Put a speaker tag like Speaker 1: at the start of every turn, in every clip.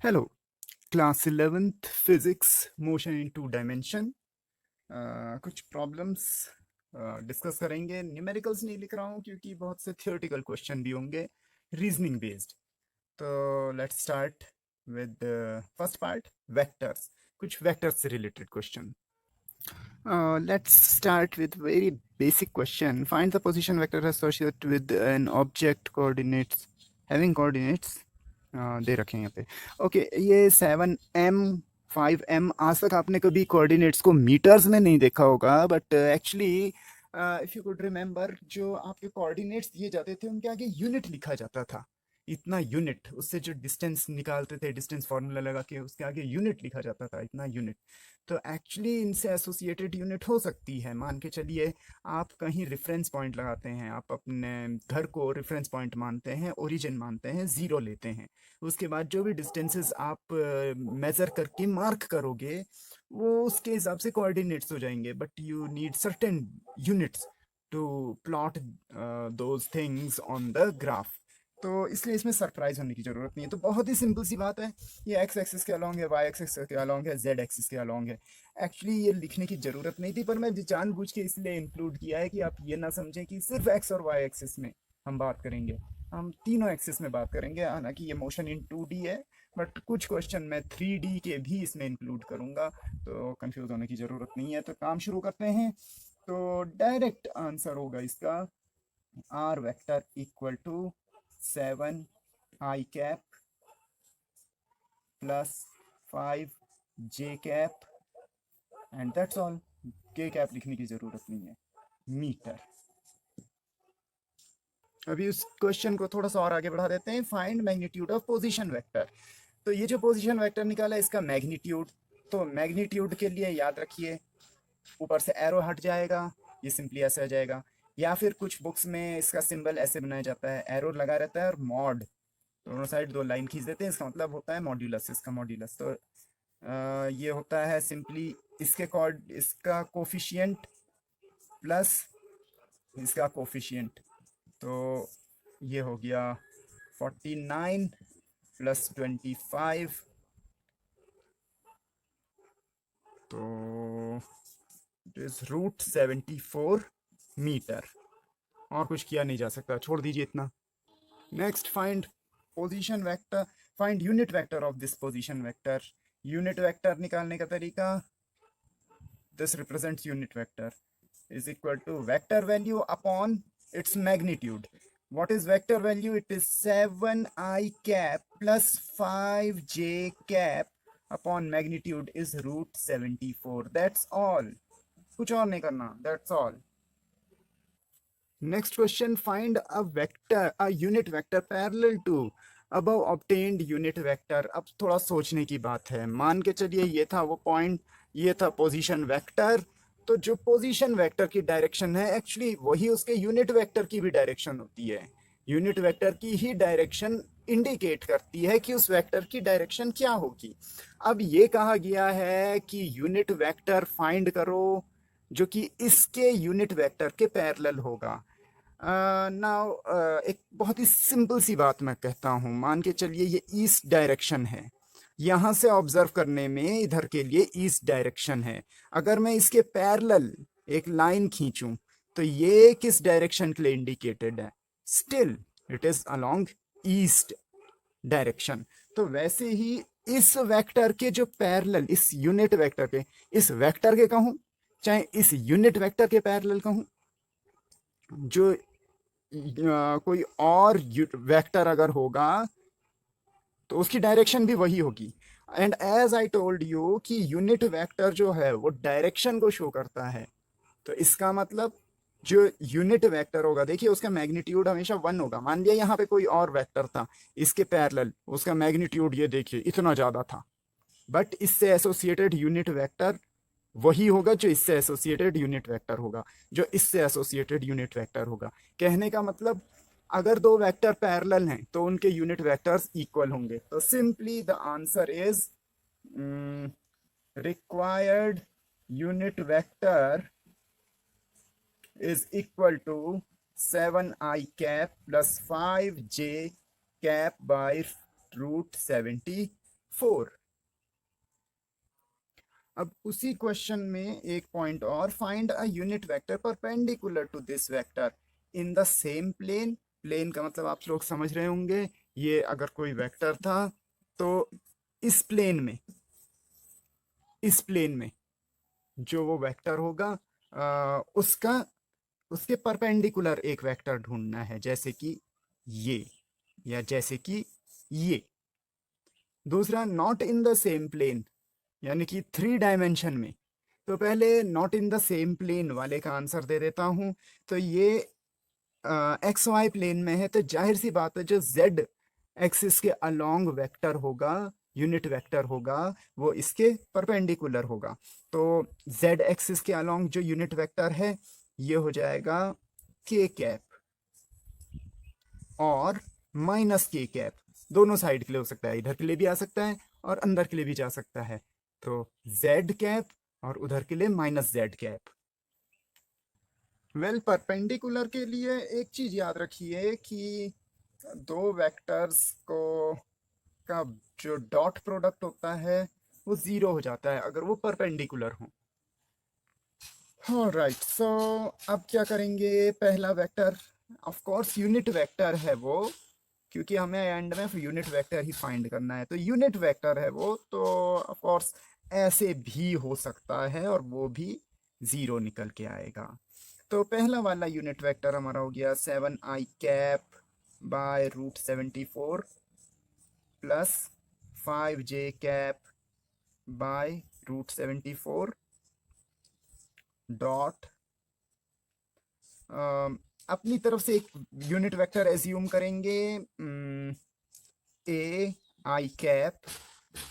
Speaker 1: Hello. Class 11th physics motion in two dimension. कुछ problems discuss करेंगे। Numericals नहीं लिख रहा हूँ क्योंकि बहुत से थियोरेटिकल क्वेश्चन भी होंगे, रीजनिंग बेस्ड। तो let's start with first part, vectors. कुछ वेक्टर्स से related question. Let's start with very basic question. Find the position vector associated with an object coordinates having coordinates दे रखे हैं यहाँ पे। ओके, ये 7m 5m, आज तक आपने कभी कोऑर्डिनेट्स को मीटर्स में नहीं देखा होगा, but actually if you could remember, जो आपके कोऑर्डिनेट्स दिए जाते थे उनके आगे यूनिट लिखा जाता था। इतना यूनिट, उससे जो डिस्टेंस निकालते थे, डिस्टेंस फार्मूला लगा के उसके आगे यूनिट लिखा जाता था, इतना यूनिट। तो एक्चुअली इनसे एसोसिएटेड यूनिट हो सकती है। मान के चलिए आप कहीं रेफरेंस पॉइंट लगाते हैं, आप अपने घर को रेफरेंस पॉइंट मानते हैं, ओरिजिन मानते हैं, ज़ीरो लेते हैं। उसके बाद जो भी डिस्टेंसेस आप मेज़र करके मार्क करोगे वो उसके हिसाब से कोऑर्डिनेट्स हो जाएंगे, but you need certain units to plot those things on the graph. तो इसलिए इसमें सरप्राइज होने की ज़रूरत नहीं है। तो बहुत ही सिंपल सी बात है, ये एक्स एक्सिस के अलॉन्ग है, वाई एक्सिस के अलॉन्ग है, जेड एक्सिस के अलॉन्ग है। एक्चुअली ये लिखने की ज़रूरत नहीं थी, पर मैं जानबूझ के इसलिए इंक्लूड किया है कि आप ये ना समझें कि सिर्फ एक्स और वाई एक्सिस में हम बात करेंगे। हम तीनों एक्सिस में बात करेंगे। हालांकि ये मोशन इन 2D है, बट कुछ क्वेश्चन मैं 3D के भी इसमें इंक्लूड करूँगा, तो कंफ्यूज होने की ज़रूरत नहीं है। तो काम शुरू करते हैं। तो डायरेक्ट आंसर होगा इसका R vector equal to 7i cap plus 5j cap and that's all. K cap लिखने की ज़रूरत नहीं है, मीटर। अभी उस क्वेश्चन को थोड़ा सा और आगे बढ़ा देते हैं। Find magnitude of position vector. तो ये जो पोजीशन वेक्टर निकाला है इसका मैग्नीट्यूड, तो मैग्नीट्यूड के लिए याद रखिए ऊपर से एरो हट जाएगा, ये सिंपली ऐसे आ जाएगा। या फिर कुछ बुक्स में इसका सिंबल ऐसे बनाया जाता है, एरो लगा रहता है और मॉड, दोनों साइड दो लाइन खींच देते हैं, इसका मतलब होता है मॉड्यूलस, इसका मॉड्यूलस। तो ये होता है सिंपली इसके कॉर्ड, इसका कोफिशिएंट प्लस इसका कोफिशिएंट। तो ये हो गया 49 प्लस 25, तो इट इज √74 मीटर। और कुछ किया नहीं जा सकता, छोड़ दीजिए इतना। Next, find position vector, find unit vector of this position vector. Unit vector निकालने का तरीका, this represents unit vector is equal to vector value upon its magnitude. What is vector value? It is 7i cap plus 5j cap upon magnitude is √74. That's all. कुछ और नहीं करना, that's all. Next question, find a vector, a unit vector parallel to above obtained unit vector. अब थोड़ा सोचने की बात है। मान के चलिए ये था वो पॉइंट, ये था पोजीशन वेक्टर। तो जो पोजीशन वेक्टर की डायरेक्शन है एक्चुअली वही उसके यूनिट वेक्टर की भी डायरेक्शन होती है। यूनिट वेक्टर की ही डायरेक्शन इंडिकेट करती है कि उस वेक्टर की डायरेक्शन क्या होगी। अब ये कहा गया है कि यूनिट वेक्टर फाइंड करो जो कि इसके यूनिट वेक्टर के पैरेलल होगा। नाउ एक बहुत ही सिंपल सी बात मैं कहता हूँ। मान के चलिए ये ईस्ट डायरेक्शन है, यहाँ से ऑब्जर्व करने में इधर के लिए ईस्ट डायरेक्शन है। अगर मैं इसके पैरेलल एक लाइन खींचूं तो ये किस डायरेक्शन के लिए इंडिकेटेड है? Still it is along east direction. तो वैसे ही इस वेक्टर के जो पैरेलल, इस यूनिट वेक्टर के, इस वेक्टर के कहूं चाहे इस यूनिट वेक्टर के पैरेलल कहूं, जो कोई और वेक्टर अगर होगा तो उसकी डायरेक्शन भी वही होगी। And as I told you कि यूनिट वेक्टर जो है वो डायरेक्शन को शो करता है। तो इसका मतलब जो यूनिट वेक्टर होगा, देखिए उसका मैग्नीट्यूड हमेशा 1 होगा। मान लिया यहाँ पे कोई और वेक्टर था इसके पैरेलल, उसका मैग्नीट्यूड ये देखिए इतना ज्यादा था, बट इससे एसोसिएटेड यूनिट वेक्टर वही होगा जो इससे एसोसिएटेड यूनिट वेक्टर होगा, जो इससे एसोसिएटेड यूनिट वेक्टर होगा। कहने का मतलब अगर दो वेक्टर पैरेलल हैं तो उनके यूनिट वेक्टर्स इक्वल होंगे। तो simply the answer is required unit vector is equal to 7i cap plus 5j cap by √74. 4। अब उसी क्वेश्चन में एक पॉइंट और, find a unit vector perpendicular to this vector in the same plane. Plane का मतलब आप लोग समझ रहे होंगे, ये अगर कोई वेक्टर था तो इस प्लेन में, इस प्लेन में जो वो वेक्टर होगा उसका, उसके परपेंडिकुलर एक वेक्टर ढूंढना है, जैसे कि ये, या जैसे कि ये। दूसरा, not in the same plane, यानी कि 3 डायमेंशन में। तो पहले not in the same plane वाले का आंसर दे देता हूं। तो ये एक्स वाई प्लेन में है, तो जाहिर सी बात है जो जेड एक्सिस के अलोंग वेक्टर होगा, यूनिट वेक्टर होगा, वो इसके परपेंडिकुलर होगा। तो जेड एक्सिस के अलोंग जो यूनिट वेक्टर है ये हो जाएगा के कैप और माइनस के कैप। दोनों साइड के लिए हो सकता है, इधर के लिए भी आ सकता है और अंदर के लिए भी जा सकता है। तो जेड कैप और उधर के लिए minus Z cap. Well, perpendicular के लिए एक चीज याद रखिए कि दो वेक्टर्स को का जो डॉट प्रोडक्ट होता है वो जीरो हो जाता है अगर वो परपेंडिकुलर हो। राइट, सो अब क्या करेंगे, पहला vector of course unit vector है वो, क्योंकि हमें एंड में यूनिट वेक्टर ही फाइंड करना है। तो यूनिट वेक्टर है वो, तो ऑफ कोर्स ऐसे भी हो सकता है और वो भी जीरो निकल के आएगा। तो पहला वाला यूनिट वेक्टर हमारा हो गया 7i cap by root 74 plus 5j cap by root 74 dot, अपनी तरफ से एक यूनिट वेक्टर एज्यूम करेंगे, A I cap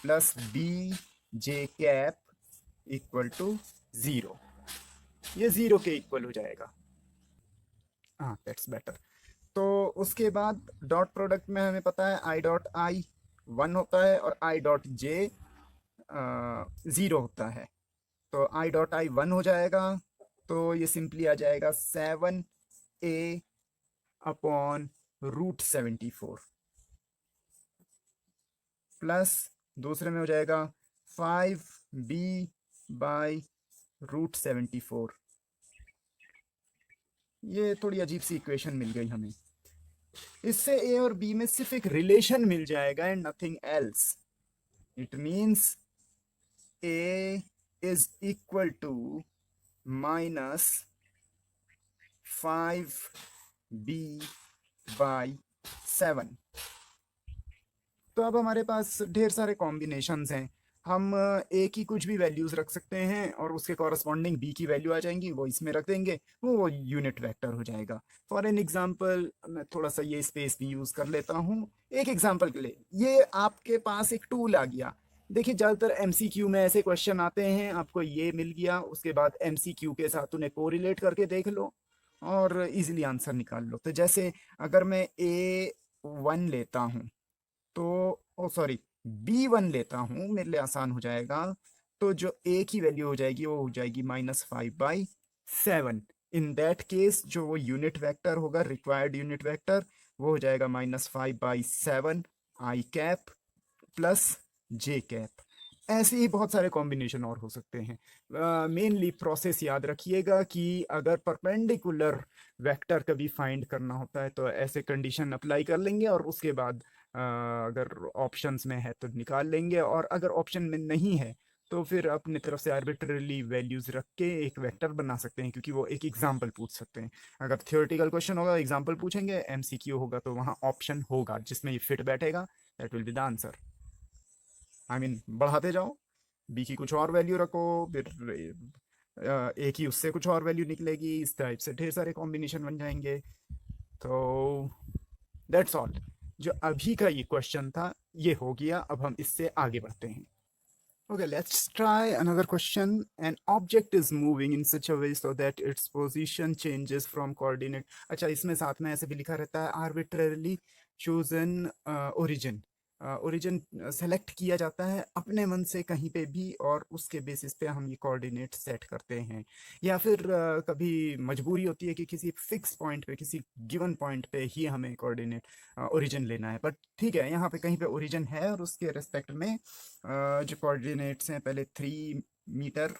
Speaker 1: plus B J cap equal to 0। ये 0 के इक्वल हो जाएगा। हाँ, दैट्स बेटर। तो उसके बाद डॉट प्रोडक्ट में हमें पता है आई डॉट आई 1 होता है और आई डॉट जे 0 होता है। तो आई डॉट आई 1 हो जाएगा, तो ये सिंपली आ जाएगा 7a अपॉन रूट 74 प्लस दूसरे में हो जाएगा 5b बाई रूट 74। ये थोड़ी अजीब सी इक्वेशन मिल गई हमें। इससे ए और बी में सिर्फ एक रिलेशन मिल जाएगा and nothing else. It means A is equal to minus 5b by 7। तो अब हमारे पास ढेर सारे कॉम्बिनेशंस हैं। हम ए की कुछ भी वैल्यूज रख सकते हैं और उसके कॉरस्पॉन्डिंग बी की वैल्यू आ जाएंगी, वो इसमें रख देंगे, वो यूनिट वेक्टर हो जाएगा। फॉर एन एग्जांपल मैं थोड़ा सा ये स्पेस भी यूज कर लेता हूँ एक एग्जांपल के लिए। ये आपके पास एक टूल आ गया। देखिए, ज़्यादातर एमसीक्यू में ऐसे क्वेश्चन आते हैं, आपको ये मिल गया, उसके बाद एमसीक्यू के साथ उन्हें कोरिलेट करके देख लो और इजीली आंसर निकाल लो। तो जैसे अगर मैं A1 लेता हूँ, तो ओ सॉरी B1 लेता हूँ, मेरे लिए आसान हो जाएगा। तो जो ए की वैल्यू हो जाएगी वो हो जाएगी -5/7। इन दैट केस जो वो यूनिट वेक्टर होगा, रिक्वायर्ड यूनिट वेक्टर, वो हो जाएगा -5/7 आई कैप प्लस जे कैप। ऐसे ही बहुत सारे कॉम्बिनेशन और हो सकते हैं। मेनली प्रोसेस याद रखिएगा कि अगर परपेंडिकुलर वेक्टर कभी फाइंड करना होता है तो ऐसे कंडीशन अप्लाई कर लेंगे और उसके बाद अगर ऑप्शंस में है तो निकाल लेंगे, और अगर ऑप्शन में नहीं है तो फिर अपने तरफ से आर्बिट्ररीली वैल्यूज रख के एक वेक्टर बना सकते हैं, क्योंकि वो एक एग्जाम्पल पूछ सकते हैं। अगर थियोरेटिकल क्वेश्चन होगा एग्जाम्पल पूछेंगे, एमसीक्यू होगा तो वहाँ ऑप्शन होगा जिसमें ये फिट बैठेगा, that will be the answer. I mean बढ़ाते जाओ, बी की कुछ और वैल्यू रखो, फिर ए की उससे कुछ और वैल्यू निकलेगी, इस टाइप से ढेर सारे कॉम्बिनेशन बन जाएंगे। तो दैट्स ऑल। जो अभी का ये क्वेश्चन था ये हो गया, अब हम इससे आगे बढ़ते हैं। Okay, let's try another question. An object is moving in such a way so that its position changes from coordinate. अच्छा, इसमें साथ में ऐसे भी लिखा रहता है arbitrarily chosen origin. Origin select किया जाता है अपने मन से कहीं पे भी, और उसके बेसिस पे हम ये कोऑर्डिनेट सेट करते हैं। या फिर कभी मजबूरी होती है कि किसी फिक्स पॉइंट पे, किसी गिवन पॉइंट पे ही हमें कोऑर्डिनेट ओरिजिन लेना है। बट ठीक है, यहाँ पे कहीं पे ओरिजिन है और उसके रेस्पेक्ट में जो कोऑर्डिनेट्स हैं, पहले 3 मीटर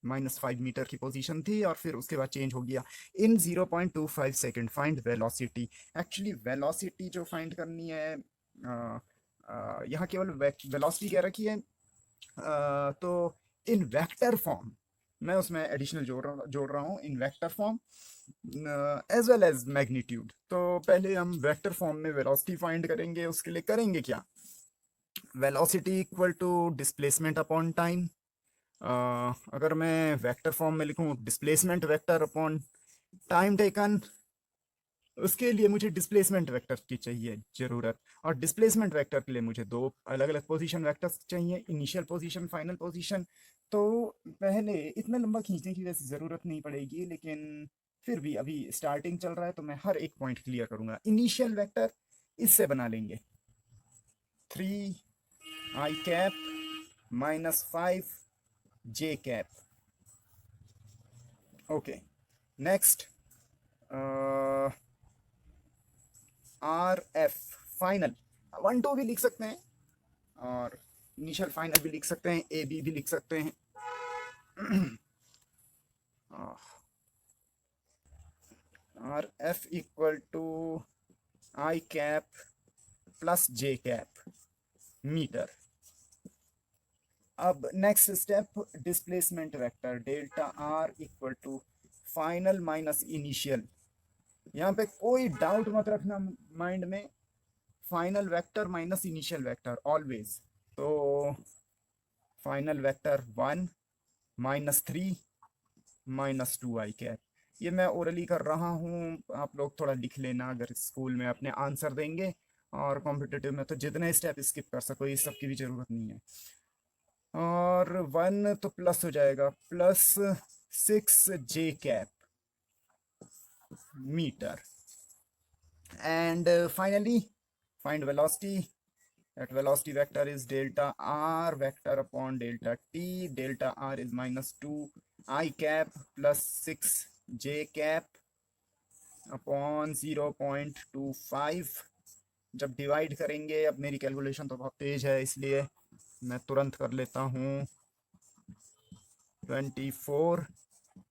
Speaker 1: -5 मीटर की पोजीशन थी, और फिर उसके बाद चेंज हो गया। इन 0.25 second find velocity. Actually velocity जो फाइंड करनी है, यहाँ केवल वेलोसिटी क्या रखी है, तो इन वेक्टर फॉर्म मैं उसमें एडिशनल जोड़ रहा हूँ, in vector form as well as magnitude. तो पहले हम वेक्टर फॉर्म में वेलोसिटी फाइंड करेंगे। उसके लिए करेंगे क्या, velocity equal to displacement upon time. अगर मैं वेक्टर फॉर्म में लिखूं displacement vector upon time taken, उसके लिए मुझे डिस्प्लेसमेंट वेक्टर की चाहिए ज़रूरत। और डिस्प्लेसमेंट वेक्टर के लिए मुझे दो अलग अलग पोजीशन वेक्टर्स चाहिए, इनिशियल पोजीशन, फाइनल पोजीशन। तो पहले इतना लंबा खींचने की वैसे ज़रूरत नहीं पड़ेगी, लेकिन फिर भी अभी स्टार्टिंग चल रहा है तो मैं हर एक पॉइंट क्लियर करूंगा। इनिशियल वेक्टर इससे बना लेंगे, 3 i cap -5 j cap. Okay, next RF final, 1 2 भी लिख सकते हैं, और इनिशियल फाइनल भी लिख सकते हैं, AB भी लिख सकते हैं। RF equal to i cap +j cap metre. अब next step, displacement vector delta R equal to final minus initial. यहाँ पे कोई डाउट मत रखना माइंड में, final vector minus initial vector always. तो फाइनल वेक्टर 1 -3 -2 i कैप। ये मैं ओरली कर रहा हूँ, आप लोग थोड़ा लिख लेना अगर स्कूल में अपने आंसर देंगे। और कॉम्पिटिटिव में तो जितने स्टेप स्किप कर सको, इस सब की भी जरूरत नहीं है। और 1 तो प्लस हो जाएगा, +6 j cap metre. And finally find velocity. That velocity vector is delta r vector upon delta t. Delta r is -2 i cap +6 j cap upon 0.25। जब डिवाइड करेंगे, अब मेरी कैलकुलेशन तो बहुत तेज है इसलिए मैं तुरंत कर लेता हूँ, 24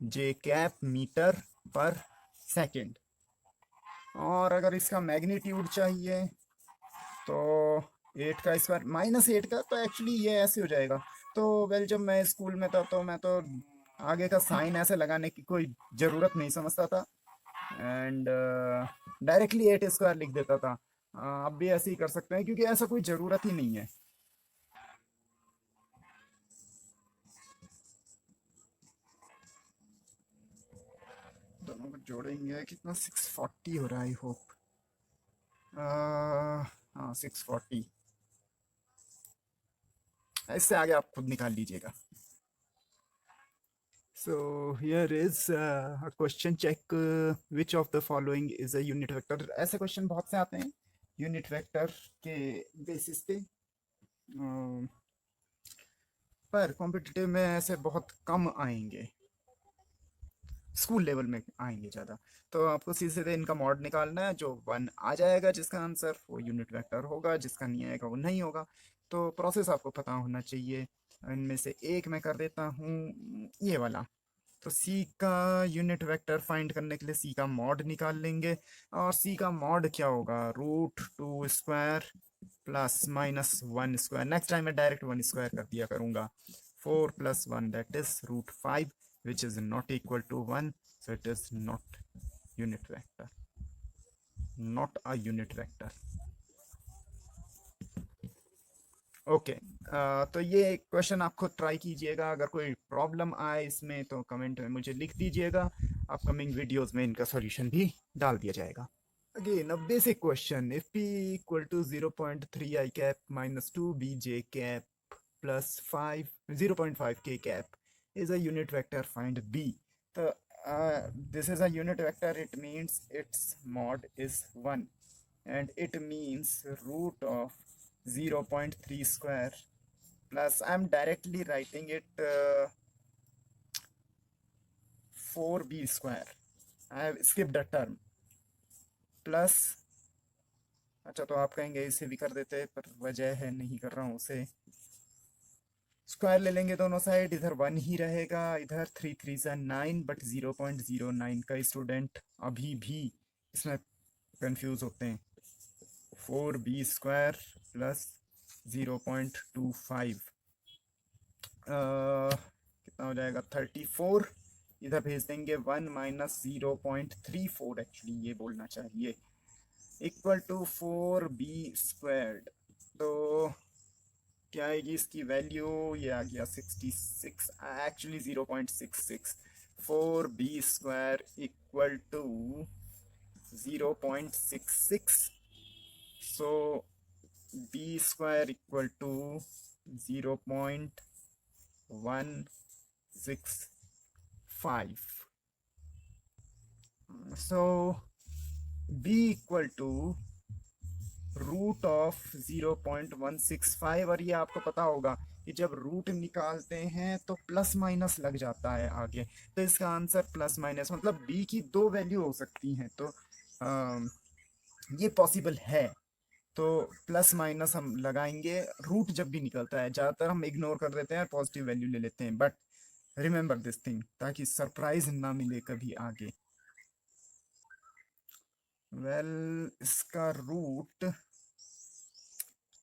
Speaker 1: j कैप मीटर पर सेकेंड। और अगर इसका मैग्नीट्यूड चाहिए तो 8 का स्क्वायर -8 का, तो एक्चुअली ये ऐसे हो जाएगा। तो वेल, जब मैं स्कूल में था तो मैं तो आगे का साइन ऐसे लगाने की कोई ज़रूरत नहीं समझता था, एंड डायरेक्टली 8 स्क्वायर लिख देता था। अब भी ऐसे ही कर सकते हैं क्योंकि ऐसा कोई ज़रूरत ही नहीं है। दोनों को जोड़ेंगे कितना, 640 हो रहा है आई होप। हाँ 640। इससे आगे आप खुद निकाल लीजिएगा। So here is a question, check which of the following is a unit vector। ऐसे क्वेश्चन बहुत से आते हैं यूनिट वेक्टर के बेसिस पे, पर कॉम्पिटिटिव में ऐसे बहुत कम आएंगे, स्कूल लेवल में आएंगे ज़्यादा। तो आपको सीधे इनका मॉड निकालना है, जो 1 आ जाएगा जिसका आंसर वो यूनिट वेक्टर होगा, जिसका नहीं आएगा वो नहीं होगा। तो प्रोसेस आपको पता होना चाहिए। इनमें से एक मैं कर देता हूँ, ये वाला। तो सी का यूनिट वेक्टर फाइंड करने के लिए सी का मॉड निकाल लेंगे, और सी का मॉड क्या होगा, √2² +-1²। नेक्स्ट टाइम मैं डायरेक्ट 1² कर दिया करूँगा। 4 + 1 that is √5, which is not equal to 1, so it is not unit vector, not a unit vector। Okay, तो ये क्वेश्चन आप खुद ट्राई कीजिएगा। अगर कोई प्रॉब्लम आए इसमें तो कमेंट में मुझे लिख दीजिएगा, अपकमिंग वीडियोस में इनका सॉल्यूशन भी डाल दिया जाएगा। Again, a basic question. If P equal to 0.3 I cap -2 B J cap +5 0.5 K cap is a unit vector, find B. So this is a unit vector, it means its mod is 1, and it means root of 0.3 square plus I'm directly writing it 4b square. I have skipped a term plus, अच्छा तो आप कहेंगे इसे भी कर देते, पर वजह है नहीं कर रहा हूँ उसे। स्क्वायर ले लेंगे दोनों साइड, इधर 1 ही रहेगा, इधर 3 3 सा 9, बट 0.09 का स्टूडेंट अभी भी इसमें कंफ्यूज होते हैं। 4b स्क्वायर प्लस 0.25 कितना हो जाएगा 34। इधर भेज देंगे 1 माइनस 0.34, एक्चुअली ये बोलना चाहिए, इक्वल टू 4b स्क्वायर्ड। तो क्या आएगी इसकी वैल्यू, ये आ गया 66, actually 0.66। 4b square equal to 0.66, so b square equal to 0.165, so b equal to root of 0.165। और ये आपको पता होगा कि जब रूट निकालते हैं तो प्लस माइनस लग जाता है आगे, तो इसका आंसर प्लस माइनस, मतलब b की दो वैल्यू हो सकती हैं, तो ये पॉसिबल है। तो प्लस माइनस हम लगाएंगे रूट जब भी निकलता है, ज़्यादातर हम इग्नोर कर देते हैं, पॉजिटिव वैल्यू ले लेते हैं, बट रिमेंबर दिस थिंग, ताकि सरप्राइज ना मिले कभी आगे। वेल इसका रूट,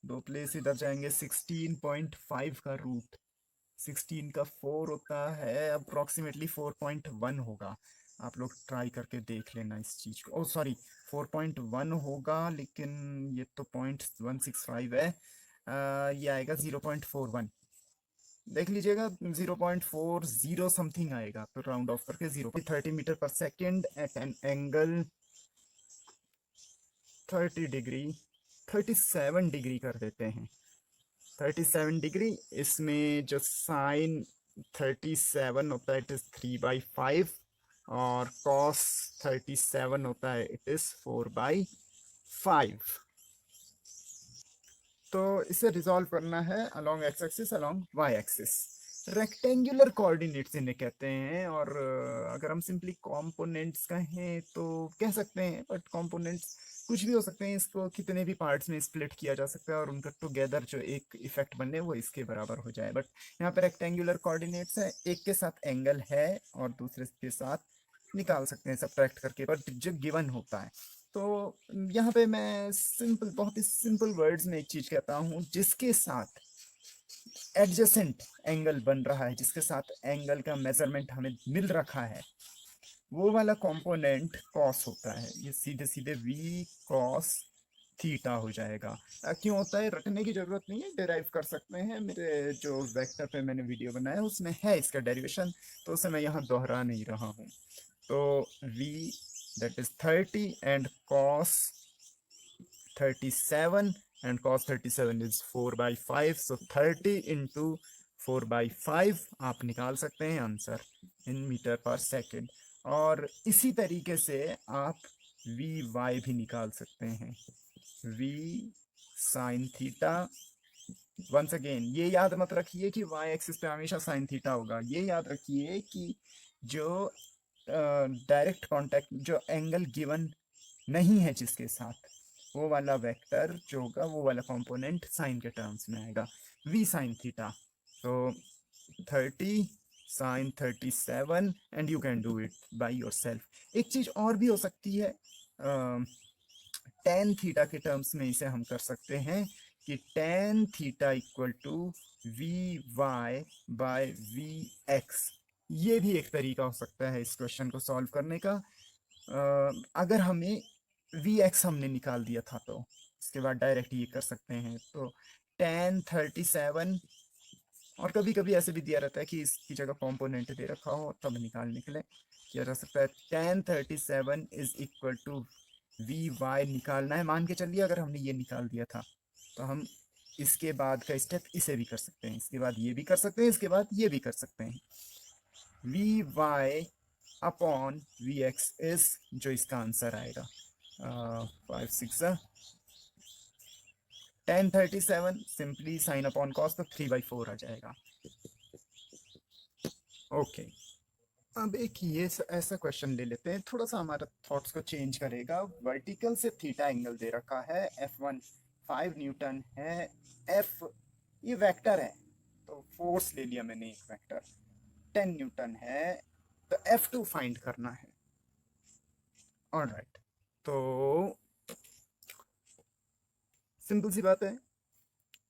Speaker 1: दो प्लेस इधर जाएंगे, 16.5 का रूट, 16 का 4 होता है, अप्रोक्सीमेटली 4.1 होगा। आप लोग ट्राई करके देख लेना इस चीज को। ओ सॉरी, 4.1 होगा, लेकिन ये तो 0.165 है। ये आएगा 0.41, देख लीजिएगा, 0.40 समथिंग आएगा, तो राउंड ऑफ करके 0.30 मीटर पर second at an angle 30 degree, 37 degree कर देते हैं। 37 डिग्री, इसमें जो साइन 37 होता है इट इज 3/5, और कॉस 37 होता है इट इज 4/5। तो इसे रिजॉल्व करना है along X axis, along Y axis. Rectangular coordinates इन्हें कहते हैं, और अगर हम सिंपली कंपोनेंट्स कहें तो कह सकते हैं, बट कंपोनेंट्स कुछ भी हो सकते हैं, इसको कितने भी पार्ट्स में स्प्लिट किया जा सकता है और उनका टुगेदर जो एक इफेक्ट बने वो इसके बराबर हो जाए। बट यहाँ पे रेक्टेंगुलर कोऑर्डिनेट्स है, एक के साथ एंगल है और दूसरे के साथ निकाल सकते हैं सब्ट्रैक्ट करके, बट जो गिवन होता है। तो यहाँ पे मैं सिंपल, बहुत ही सिंपल वर्ड्स में एक चीज कहता हूँ, जिसके साथ एडजेसेंट एंगल बन रहा है, जिसके साथ एंगल का मेजरमेंट हमें मिल रखा है, वो वाला कंपोनेंट कॉस होता है। ये सीधे सीधे v कॉस थीटा हो जाएगा। क्यों होता है रटने की जरूरत नहीं है, डिराइव कर सकते हैं, मेरे जो वेक्टर पे मैंने वीडियो बनाया उसमें है इसका डेरिवेशन, तो उसे मैं यहाँ दोहरा नहीं रहा हूँ। तो v that is 30 and cos 37, and cos 37 is 4/5, so 30 into 4/5 आप निकाल सकते हैं आंसर इन मीटर पर सेकेंड। और इसी तरीके से आप वी वाई भी निकाल सकते हैं, v sine theta. Once again ये याद मत रखिए कि वाई एक्सिस पे हमेशा साइन थीटा होगा, ये याद रखिए कि जो डायरेक्ट कांटेक्ट, जो एंगल गिवन नहीं है जिसके साथ, वो वाला वेक्टर जो होगा, वो वाला कंपोनेंट साइन के टर्म्स में आएगा, v साइन थीटा। तो 30 sine 37, and you can do it by yourself. एक चीज और भी हो सकती है, टेन थीटा के टर्म्स में इसे हम कर सकते हैं कि tan theta equal to V Y by V X. ये भी एक तरीका हो सकता है इस क्वेश्चन को सॉल्व करने का। अगर हमें वी एक्स हमने निकाल दिया था, तो इसके बाद डायरेक्ट ये कर सकते हैं। तो टेन 37, और कभी कभी ऐसे भी दिया रहता है कि इसकी जगह कॉम्पोनेंट दे रखा हो तब निकालने के लिए किया जा सकता है। Tan 37 is equal to V Y निकालना है, मान के चलिए अगर हमने ये निकाल दिया था, तो हम इसके बाद का स्टेप इसे भी कर सकते हैं, इसके बाद ये भी कर सकते हैं, इसके बाद ये भी कर सकते हैं। V Y upon V X is जो इसका आंसर आएगा 5 6 1037 सिंपली साइन अपॉन कॉस, तो 3/4 आ जाएगा। ओके, अब एक ये ऐसा क्वेश्चन ले लेते हैं, थोड़ा सा हमारा थॉट्स को चेंज करेगा। वर्टिकल से थीटा एंगल दे रखा है, F1 5 न्यूटन है, F ये वेक्टर है तो फोर्स ले लिया मैंने एक वेक्टर, 10 न्यूटन है, तो F2 फाइंड करना है। ऑलराइट, तो सिंपल सी बात है,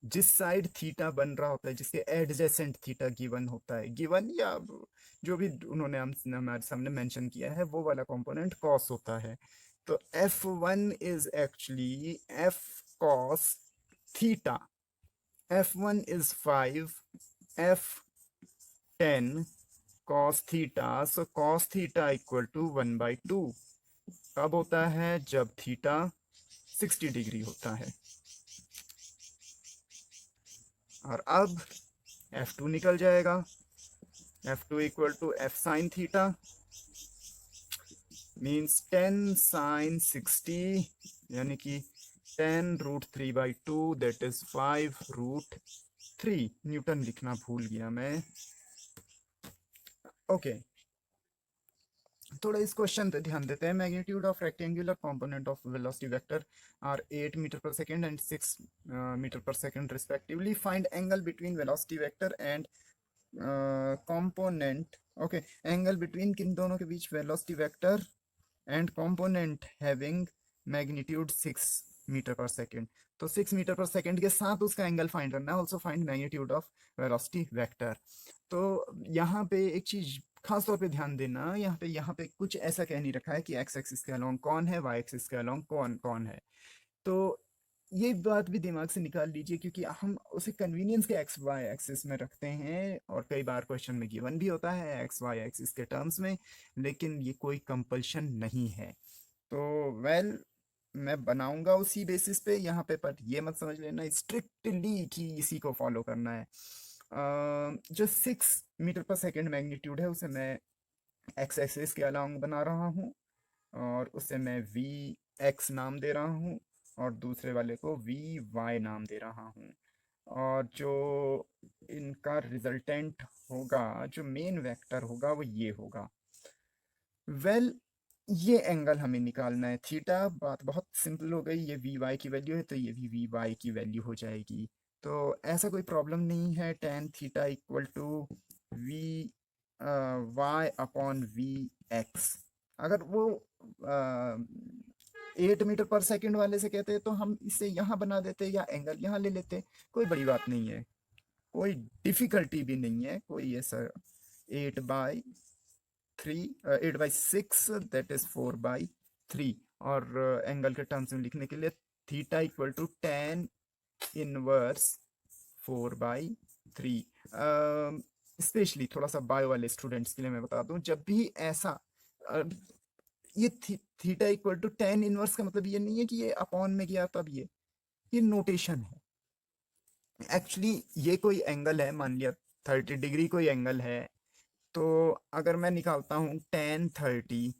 Speaker 1: जिस साइड थीटा बन रहा होता है, जिसके एडजेसेंट थीटा गिवन होता है, गिवन या जो भी उन्होंने हमारे सामने मेंशन किया है, वो वाला कंपोनेंट कॉस होता है। तो F1 is actually F cos theta, F1 is 5, F10 cos theta, so cos theta equal to 1/2। कब होता है? जब थीटा 60 डिग्री होता है। और अब F2 निकल जाएगा, F2 equal to F sine theta means 10 sine 60, यानी कि 10√3/2, दैट इज 5√3। न्यूटन लिखना भूल गया मैं। ओके, थोड़ा इस क्वेश्चन पे ध्यान देते हैं। Magnitude of rectangular component of velocity vector are 8 metre पर सेकेंड एंड 6 मीटर पर second respectively. Find angle between velocity vector and component. Okay, angle between किन दोनों के बीच? Velocity vector and component having magnitude 6 metre पर second. तो 6 metre पर second के साथ उसका एंगल फाइंड करना है। Also find magnitude of velocity vector. तो यहाँ पे एक चीज खास तौर पे ध्यान देना, यहाँ पे कुछ ऐसा कह नहीं रखा है कि एक्स एक्सिस के अलोंग कौन है, वाई एक्सिस के अलोंग कौन कौन है। तो ये बात भी दिमाग से निकाल लीजिए, क्योंकि हम उसे कन्वीनियंस के एक्स वाई एक्सिस में रखते हैं, और कई बार क्वेश्चन में गिवन भी होता है एक्स वाई एक्सिस के टर्म्स में, लेकिन ये कोई कंपल्शन नहीं है। तो मैं बनाऊंगा उसी बेसिस पे यहाँ पे, पर ये मत समझ लेना स्ट्रिक्टली कि इसी को फॉलो करना है। जो 6 मीटर पर सेकेंड मैग्नीट्यूड है, उसे मैं एक्स एक्सिस के अलोंग बना रहा हूँ, और उसे मैं वी एक्स नाम दे रहा हूँ, और दूसरे वाले को वी वाई नाम दे रहा हूँ। और जो इनका रिजल्टेंट होगा, जो मेन वेक्टर होगा, वो ये होगा। वेल ये एंगल हमें निकालना है थीटा। बात बहुत सिंपल हो गई, ये वी वाई की वैल्यू है तो ये भी वी वाई की वैल्यू हो जाएगी। तो ऐसा कोई प्रॉब्लम नहीं है। Tan theta equal to V Y upon V X. अगर वो 8 मीटर पर सेकंड वाले से कहते तो हम इसे यहाँ बना देते या एंगल यहाँ ले लेते, कोई बड़ी बात नहीं है, कोई डिफिकल्टी भी नहीं है कोई ऐसा। 8/3 8/6 दैट इज 4/3। और एंगल के टर्म्स में लिखने के लिए theta equal to tan inverse 4/3। Specially थोड़ा सा बायो वाले स्टूडेंट्स के लिए मैं बता दूं, जब भी ऐसा ये theta equal to tan inverse का मतलब ये नहीं है कि ये अपॉन में गया तब ये नोटेशन है। एक्चुअली ये कोई एंगल है, मान लिया 30 डिग्री कोई एंगल है, तो अगर मैं निकालता हूँ tan 30,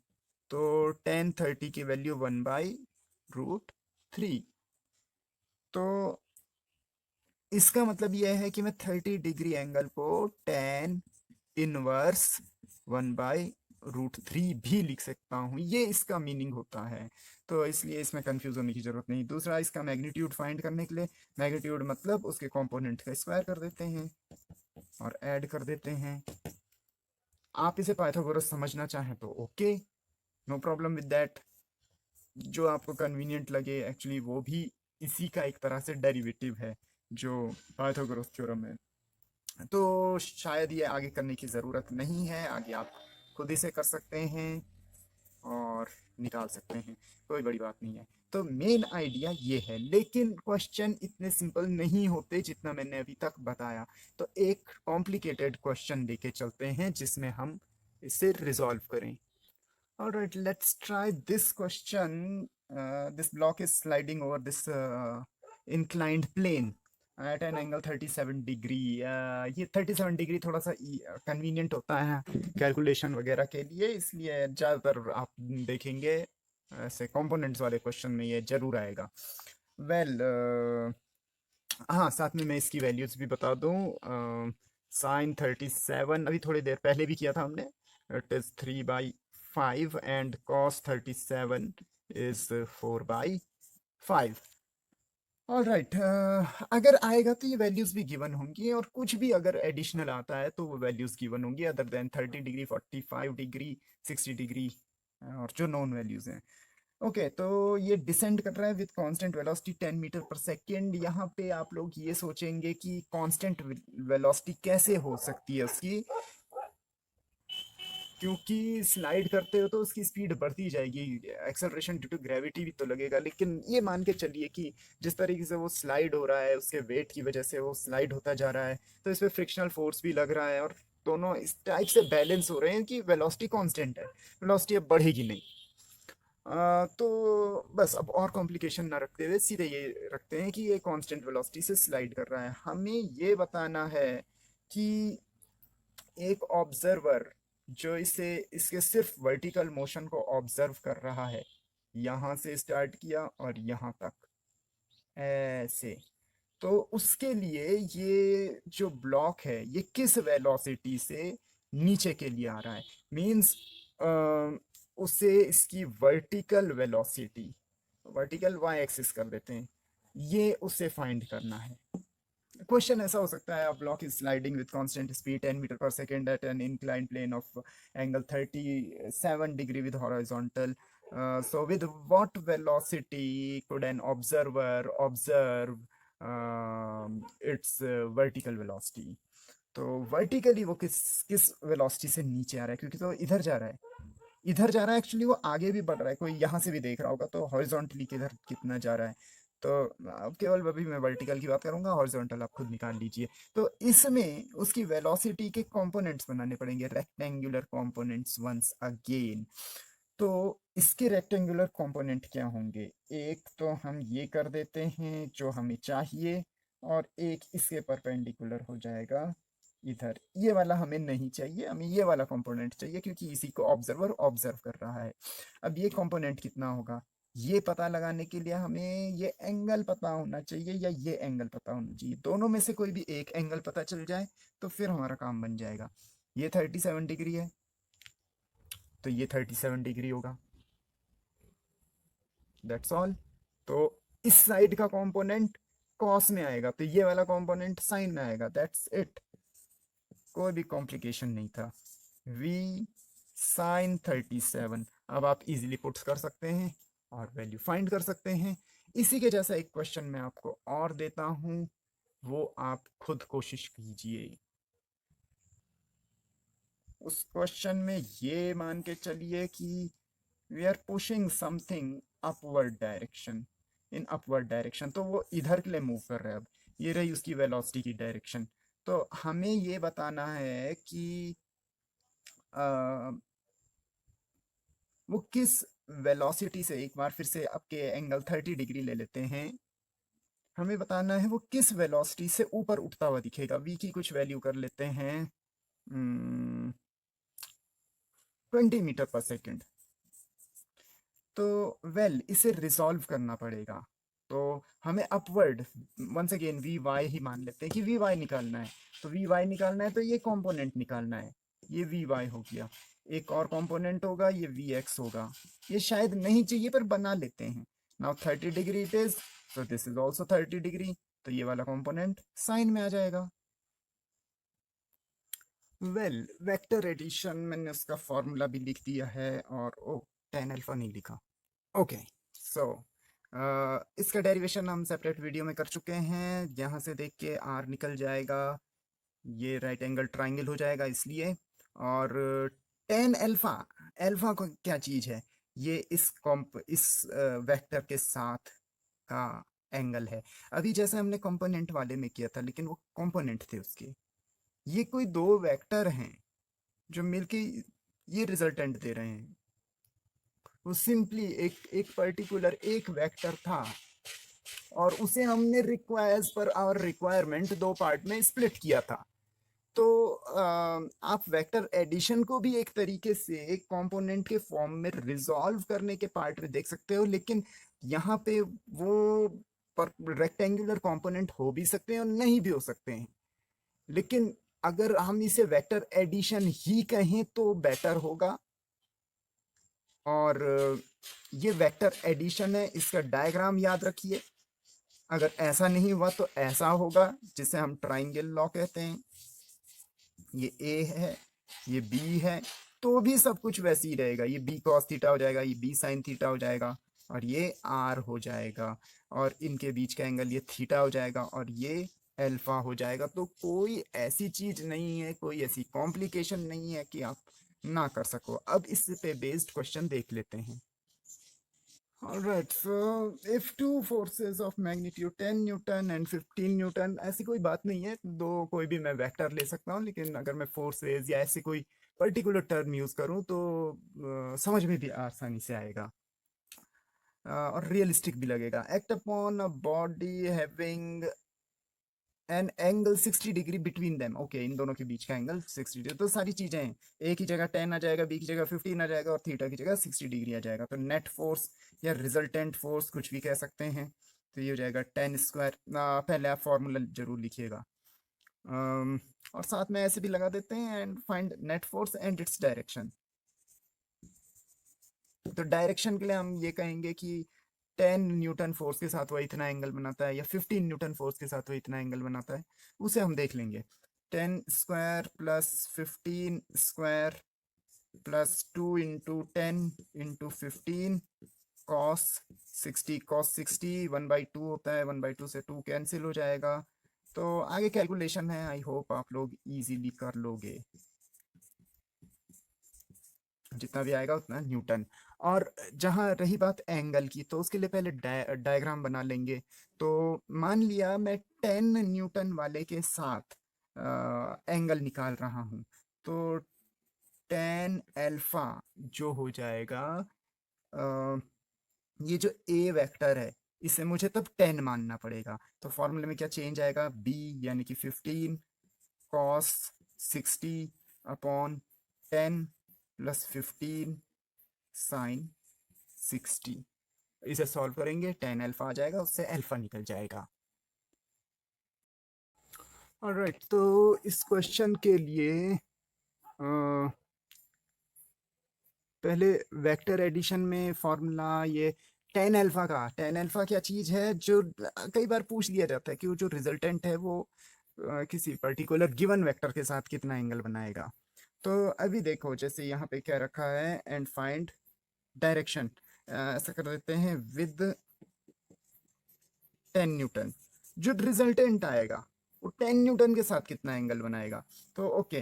Speaker 1: तो tan 30 की वैल्यू 1/√3। तो इसका मतलब यह है कि मैं 30 डिग्री एंगल को tan इनवर्स 1/√3 भी लिख सकता हूँ, ये इसका मीनिंग होता है। तो इसलिए इसमें कंफ्यूज होने की जरूरत नहीं। दूसरा, इसका मैग्नीट्यूड फाइंड करने के लिए, मैग्नीट्यूड मतलब उसके कंपोनेंट का स्क्वायर कर देते हैं और ऐड कर देते हैं। आप इसे पाइथागोरस समझना चाहें तो okay, no problem with that. जो आपको कन्वीनियंट लगे, एक्चुअली वो भी इसी का एक तरह से डेरिवेटिव है जो पाइथागोरस थ्योरम है। तो शायद ये आगे करने की ज़रूरत नहीं है, आगे आप खुद इसे कर सकते हैं और निकाल सकते हैं, कोई बड़ी बात नहीं है। तो मेन आइडिया ये है, लेकिन क्वेश्चन इतने सिंपल नहीं होते जितना मैंने अभी तक बताया। तो एक कॉम्प्लिकेटेड क्वेश्चन लेके चलते हैं जिसमें हम इसे रिजॉल्व करें। Alright, let's try this question. This block is sliding over this inclined plane at an angle 37 degree. ये 37 डिग्री थोड़ा सा कन्वीनियंट होता है कैलकुलेशन वगैरह के लिए, इसलिए ज़्यादातर आप देखेंगे ऐसे कंपोनेंट्स वाले क्वेश्चन में ये जरूर आएगा। वेल हाँ, साथ में मैं इसकी वैल्यूज भी बता दूं। साइन 37 अभी थोड़ी देर पहले भी किया था हमने, it is 3/5 and cos 37 is 4/5। All right, अगर आएगा तो ये वैल्यूज भी गिवन होंगी, और कुछ भी अगर एडिशनल आता है तो वो वैल्यूज गिवन होंगी other than 30 degree, 45 degree, 60 degree, और जो नॉन वैल्यूज हैं। ओके, तो ये डिसेंड कर रहा है विद कांस्टेंट वेलोसिटी 10 मीटर पर सेकेंड। यहाँ पे आप लोग ये सोचेंगे कि कांस्टेंट वेलोसिटी कैसे हो सकती है उसकी, क्योंकि स्लाइड करते हो तो उसकी स्पीड बढ़ती जाएगी, एक्सेलरेशन ड्यू टू ग्रेविटी भी तो लगेगा। लेकिन ये मान के चलिए कि जिस तरीके से वो स्लाइड हो रहा है, उसके वेट की वजह से वो स्लाइड होता जा रहा है, तो इस पर फ्रिक्शनल फोर्स भी लग रहा है, और दोनों इस टाइप से बैलेंस हो रहे हैं कि वेलोसिटी कांस्टेंट है, वेलोसिटी अब बढ़ेगी नहीं। तो बस अब और कॉम्प्लिकेशन ना रखते हुए सीधे ये रखते हैं कि ये कांस्टेंट वेलोसिटी से स्लाइड कर रहा है। हमें ये बताना है कि एक ऑब्जर्वर जो इसे इसके सिर्फ वर्टिकल मोशन को ऑब्जर्व कर रहा है, यहाँ से स्टार्ट किया और यहाँ तक ऐसे, तो उसके लिए ये जो ब्लॉक है ये किस वेलोसिटी से नीचे के लिए आ रहा है, मींस उसे इसकी vertical velocity, vertical Y axis कर देते हैं, ये उसे फाइंड करना है। क्वेश्चन ऐसा हो सकता है, block is sliding with constant speed 10 metre पर second at an inclined plane of angle 37 degree with horizontal, so with what velocity could an observer observe its vertical velocity? तो वर्टिकली वो किस किस वेलोसिटी से नीचे आ रहा है, क्योंकि तो इधर जा रहा है, इधर जा रहा है, एक्चुअली वो आगे भी बढ़ रहा है, कोई यहाँ से भी देख रहा होगा तो हॉरिजॉन्टली किधर कितना जा रहा है। तो अब केवल अभी मैं वर्टिकल की बात करूंगा, हॉरिजॉन्टल आप खुद निकाल लीजिए। तो इसमें उसकी वेलोसिटी के कंपोनेंट्स बनाने पड़ेंगे, रेक्टेंगुलर कंपोनेंट्स वंस अगेन। तो इसके रेक्टेंगुलर कंपोनेंट क्या होंगे, एक तो हम ये कर देते हैं जो हमें चाहिए, और एक इसके परपेंडिकुलर हो जाएगा इधर, ये वाला हमें नहीं चाहिए, हमें ये वाला कंपोनेंट चाहिए क्योंकि इसी को ऑब्जर्वर ऑब्जर्व कर रहा है। अब ये कंपोनेंट कितना होगा, ये पता लगाने के लिए हमें ये एंगल पता होना चाहिए या ये एंगल पता होना चाहिए, दोनों में से कोई भी एक एंगल पता चल जाए तो फिर हमारा काम बन जाएगा। ये 37 डिग्री है तो ये 37 डिग्री होगा, दैट्स ऑल। तो इस साइड का कंपोनेंट कॉस में आएगा तो ये वाला कंपोनेंट साइन में आएगा, दैट्स इट, कोई भी कॉम्प्लिकेशन नहीं था। v साइन 37, अब आप इजीली पुट्स कर सकते हैं और वैल्यू फाइंड कर सकते हैं। इसी के जैसा एक क्वेश्चन मैं आपको और देता हूं, वो आप खुद कोशिश कीजिए। उस क्वेश्चन में ये मान के चलिए कि we are pushing something upward direction, in upward direction, तो वो इधर के लिए मूव कर रहा है। अब ये रही उसकी वेलोसिटी की डायरेक्शन, तो हमें ये बताना है कि वो किस वेलोसिटी से, एक बार फिर से आपके एंगल 30 डिग्री ले लेते हैं, हमें बताना है वो किस वेलोसिटी से ऊपर उठता हुआ दिखेगा। v की कुछ वैल्यू कर लेते हैं 20 मीटर पर सेकेंड। तो इसे रिजॉल्व करना पड़ेगा, तो हमें upward, once again V Y ही मान लेते हैं कि वी वाई निकालना है। तो वी वाई निकालना है तो ये कंपोनेंट निकालना है, ये वी वाई हो गया, एक और कंपोनेंट होगा ये वी एक्स होगा। ये शायद नहीं चाहिए पर बना लेते हैं। Now 30 degree it is, so this is also 30 degree, तो ये वाला कंपोनेंट साइन में आ जाएगा। वेक्टर एडिशन मैंने उसका फॉर्मूला भी लिख दिया है, और ओ टेन अल्फा नहीं लिखा। ओके, सो इसका डेरिवेशन हम सेपरेट वीडियो में कर चुके हैं। यहाँ से देख के आर निकल जाएगा, ये राइट एंगल ट्राइंगल हो जाएगा इसलिए। और टेन अल्फा, अल्फा को क्या चीज़ है, ये इस वेक्टर के साथ का एंगल है। अभी जैसे हमने कंपोनेंट वाले में किया था, लेकिन वो कंपोनेंट थे उसके, ये कोई दो वेक्टर हैं जो मिलके ये रिजल्टेंट दे रहे हैं। वो सिंपली एक एक पर्टिकुलर एक वेक्टर था, और उसे हमने रिक्वायर्स पर आवर रिक्वायरमेंट दो पार्ट में स्प्लिट किया था। तो आप वेक्टर एडिशन को भी एक तरीके से एक कंपोनेंट के फॉर्म में रिजॉल्व करने के पार्ट में देख सकते हो, लेकिन यहाँ पे वो रेक्टेंगुलर कंपोनेंट हो भी सकते हैं और नहीं भी हो सकते हैं, लेकिन अगर हम इसे वेक्टर एडिशन ही कहें तो बेटर होगा। और ये वेक्टर एडिशन है, इसका डायग्राम याद रखिए। अगर ऐसा नहीं हुआ तो ऐसा होगा, जिसे हम ट्राइंगल लॉ कहते हैं। ये ए है, ये बी है, तो भी सब कुछ वैसे ही रहेगा। ये बी कॉस थीटा हो जाएगा, ये बी साइन थीटा हो जाएगा, और ये आर हो जाएगा, और इनके बीच का एंगल ये थीटा हो जाएगा, और ये अल्फा हो जाएगा। तो कोई ऐसी चीज नहीं है, कोई ऐसी कॉम्प्लिकेशन नहीं है कि आप ना कर सको। अब इस पे बेस्ड क्वेश्चन देख लेते हैं। Alright, so if two forces of magnitude 10 Newton and 15 Newton, ऐसी कोई बात नहीं है, दो कोई भी मैं वेक्टर ले सकता हूँ, लेकिन अगर मैं फोर्सेस या ऐसे कोई पर्टिकुलर टर्म यूज करूँ तो समझ में भी आसानी से आएगा और रियलिस्टिक भी लगेगा। Act upon a body having an angle 60 degree between them. Okay, इन दोनों के बीच का एंगल 60 डिग्री। तो सारी चीजें हैं, ए की जगह 10 आ जाएगा, बी की जगह 15 आ जाएगा, और थीटा की जगह 60 डिग्री आ जाएगा। तो नेट फोर्स या रिजल्टेंट फोर्स कुछ भी कह सकते हैं। तो ये हो जाएगा 10 स्क्वायर। पहले आप फॉर्मूला जरूर लिखिएगा, और साथ में ऐसे भी लगा देते हैं, and find net force and its direction. तो डायरेक्शन के लिए हम ये कहेंगे कि 10 न्यूटन फोर्स के साथ वो इतना एंगल बनाता है, या 15 न्यूटन फोर्स के साथ वो इतना एंगल बनाता है, उसे हम देख लेंगे। 10 square plus 15 square plus 2 into 10 into 15 cos 60। Cos 60 1/2 होता है, 1/2 से 2 कैंसिल हो जाएगा। तो आगे कैलकुलेशन है, आई होप आप लोग इजीली कर लोगे, जितना भी आएगा उतना न्यूटन। और जहाँ रही बात एंगल की, तो उसके लिए पहले डायग्राम बना लेंगे। तो मान लिया मैं 10 न्यूटन वाले के साथ एंगल निकाल रहा हूँ, तो 10 अल्फा जो हो जाएगा, अ, ये जो ए वेक्टर है, इसे मुझे तब 10 मानना पड़ेगा। तो फॉर्मूले में क्या चेंज आएगा, बी यानी कि 15 कॉस 60 अपॉन 10 प्लस 15 साइन 60। इसे सॉल्व करेंगे, 10 अल्फा आ जाएगा, उससे अल्फा निकल जाएगा। ऑलराइट, तो इस क्वेश्चन के लिए पहले वेक्टर एडिशन में फॉर्मूला ये 10 अल्फा का। 10 अल्फा क्या चीज है, जो कई बार पूछ लिया जाता है कि वो जो रिजल्टेंट है वो किसी पर्टिकुलर गिवन वेक्टर के साथ कितना एंगल बनाएगा। तो अभी देखो, जैसे यहाँ पे क्या रखा है, एंड फाइंड डायरेक्शन। ऐसा कर देते हैं, विद 10 न्यूटन जो रिजल्टेंट आएगा वो 10 न्यूटन के साथ कितना एंगल बनाएगा। तो ओके,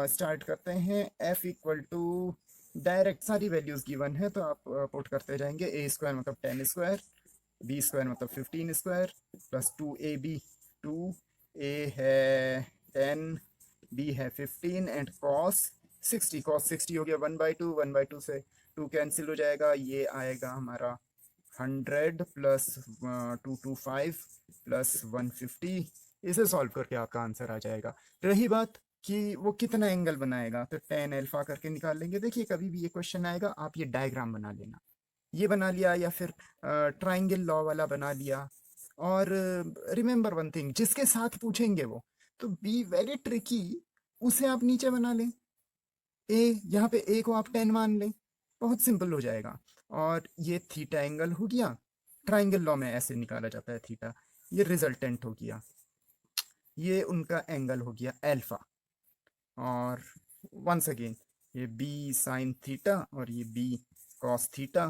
Speaker 1: स्टार्ट करते हैं। F इक्वल टू, डायरेक्ट सारी वैल्यूज गिवन है, तो आप पुट करते जाएंगे। ए स्क्वायर मतलब 10 स्क्वायर, बी स्क्वायर मतलब 15 स्क्वायर, प्लस 2ab। 2a है 10, बी है 15, एंड कॉस 60। कॉस 60 हो गया 1/2, 1/2 से 2 कैंसिल हो जाएगा, ये आएगा हमारा 100 प्लस 225 प्लस 150। इसे सॉल्व करके आपका आंसर आ जाएगा। रही बात कि वो कितना एंगल बनाएगा, तो 10 अल्फा करके निकाल लेंगे। देखिए, कभी भी ये क्वेश्चन आएगा, आप ये डायग्राम बना लेना। ये बना लिया, या फिर ट्राइंगल लॉ वाला बना लिया। और रिमेंबर वन थिंग, जिसके साथ पूछेंगे वो, तो बी वेरी ट्रिकी, उसे आप नीचे बना लें। ए, यहाँ पे ए को आप 10 मान लें, बहुत सिंपल हो जाएगा। और ये थीटा एंगल हो गया, ट्राइंगल लॉ में ऐसे निकाला जाता है थीटा। ये रिजल्टेंट हो गया, ये उनका एंगल हो गया अल्फा। और वंस अगेन, ये बी साइन थीटा और ये बी कॉस थीटा,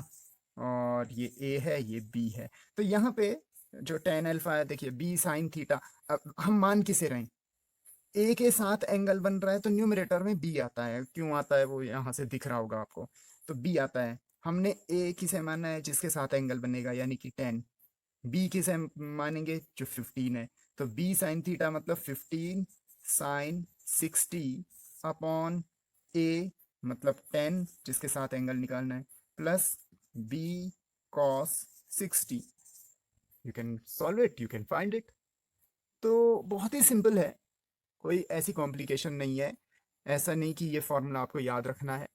Speaker 1: और ये ए है, ये बी है। तो यहाँ पे जो 10 अल्फा है, देखिए बी साइन थीटा। अब हम मान किसे रहे, ए के साथ एंगल बन रहा है, तो न्यूमरेटर में बी आता है। क्यों आता है वो यहाँ से दिख रहा होगा आपको, तो बी आता है। हमने ए किसे माना है, जिसके साथ एंगल बनेगा, यानी कि 10। बी किसे मानेंगे, जो 15 है। तो बी साइन थीटा मतलब 15 साइन 60 अपॉन ए मतलब 10, जिसके साथ एंगल निकालना है, plus B cos 60। You can solve it, you can find it. तो बहुत ही सिंपल है, कोई ऐसी कॉम्प्लिकेशन नहीं है। ऐसा नहीं कि ये फॉर्मूला आपको याद रखना है,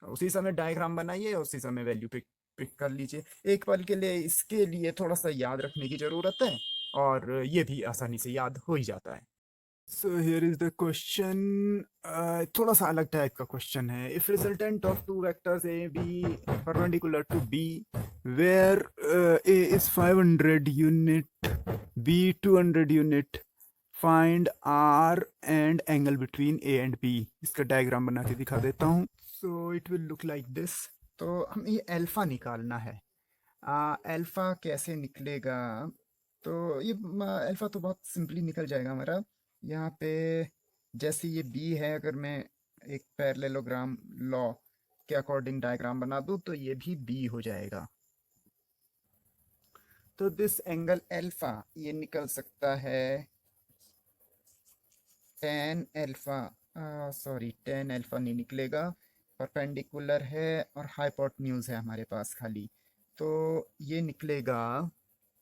Speaker 1: उसी समय डायग्राम बनाइए, उसी समय वैल्यू पिक पिक कर लीजिए एक पल के लिए, इसके लिए थोड़ा सा याद रखने की जरूरत है और ये भी आसानी से याद हो ही जाता है। So here is the question, थोड़ा सा अलग टाइप का क्वेश्चन है। If resultant of two vectors A B perpendicular to B where A is 500 unit B 200 unit find R and angle between A and B. इसका diagram बना के दिखा देता हूँ। So it will look like this. तो हमें ये alpha निकालना है। अल्फा कैसे निकलेगा? तो ये अल्फा तो बहुत सिंपली निकल जाएगा हमारा। यहाँ पे जैसे ये बी है, अगर मैं एक पैरेललोग्राम लॉ के अकॉर्डिंग डायग्राम बना दूँ तो ये भी बी हो जाएगा। तो दिस एंगल अल्फा ये निकल सकता है tan alpha, sorry tan alpha नहीं निकलेगा, परपेंडिकुलर है और हाइपोटेन्यूज है हमारे पास खाली। तो ये निकलेगा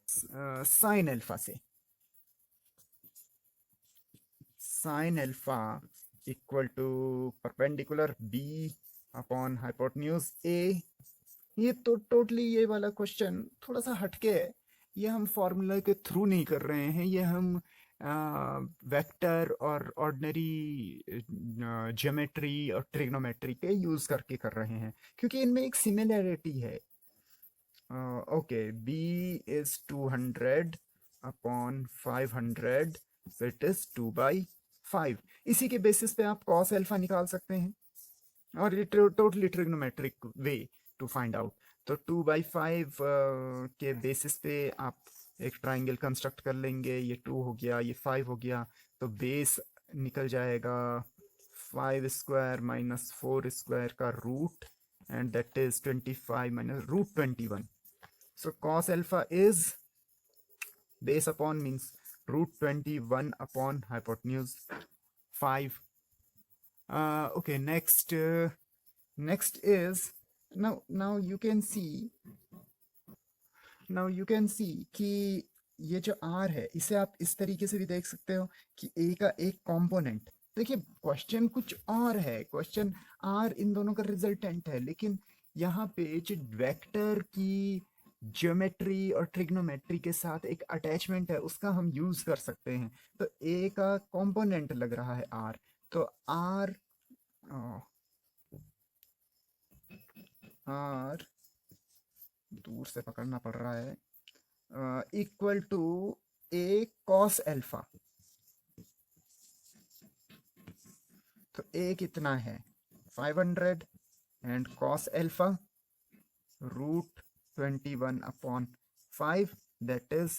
Speaker 1: साइन अल्फा से। Sine alpha equal to perpendicular B upon hypotenuse A. ये तो टोटली ये वाला क्वेश्चन थोड़ा सा हटके है। ये हम फॉर्मूला के थ्रू नहीं कर रहे हैं, ये हम वेक्टर और ऑर्डिनरी ज्योमेट्री और ट्रिग्नोमेट्री के यूज करके कर रहे हैं, क्योंकि इनमें एक सिमिलैरिटी है। Okay, B is 200 upon 500, so it is 2/5। इसी के बेसिस पे आप cos अल्फा निकाल सकते हैं, और ये totally trigonometric way to find out. तो 2/5 के बेसिस पे आप एक ट्राइंगल कंस्ट्रक्ट कर लेंगे। ये 2 हो गया, ये 5 हो गया, तो बेस निकल जाएगा 5 स्क्वायर माइनस 4 स्क्वायर का root, and that is 25 minus root 21। So cos alpha is base upon means root 21 upon hypotenuse 5। Okay, next is, now you can see कि ये जो r है इसे आप इस तरीके से भी देख सकते हो कि a का एक कंपोनेंट। देखिए क्वेश्चन कुछ और है, क्वेश्चन r इन दोनों का रिजल्टेंट है, लेकिन यहाँ पे जो वेक्टर की ज्योमेट्री और ट्रिग्नोमेट्री के साथ एक अटैचमेंट है उसका हम यूज कर सकते हैं। तो a का कंपोनेंट लग रहा है r, तो r दूर से पकड़ना पड़ रहा है, equal to a cos alpha. तो a कितना है 500 and cos alpha root 21 upon 5, that is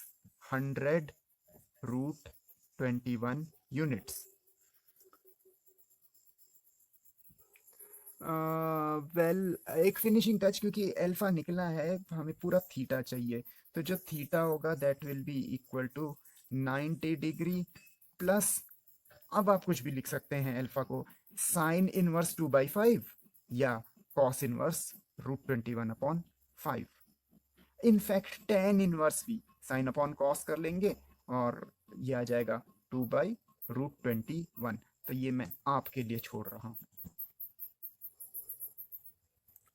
Speaker 1: 100 root 21 units. Well एक फिनिशिंग टच, क्योंकि अल्फा निकला है हमें पूरा थीटा चाहिए, तो जो थीटा होगा that will be equal to 90 degree plus, अब आप कुछ भी लिख सकते हैं अल्फा को, साइन इनवर्स 2/5 या cos inverse root 21 upon 5। In fact tan inverse भी साइन अपॉन कॉस कर लेंगे और ये आ जाएगा 2/√21। तो ये मैं आपके लिए छोड़ रहा हूँ।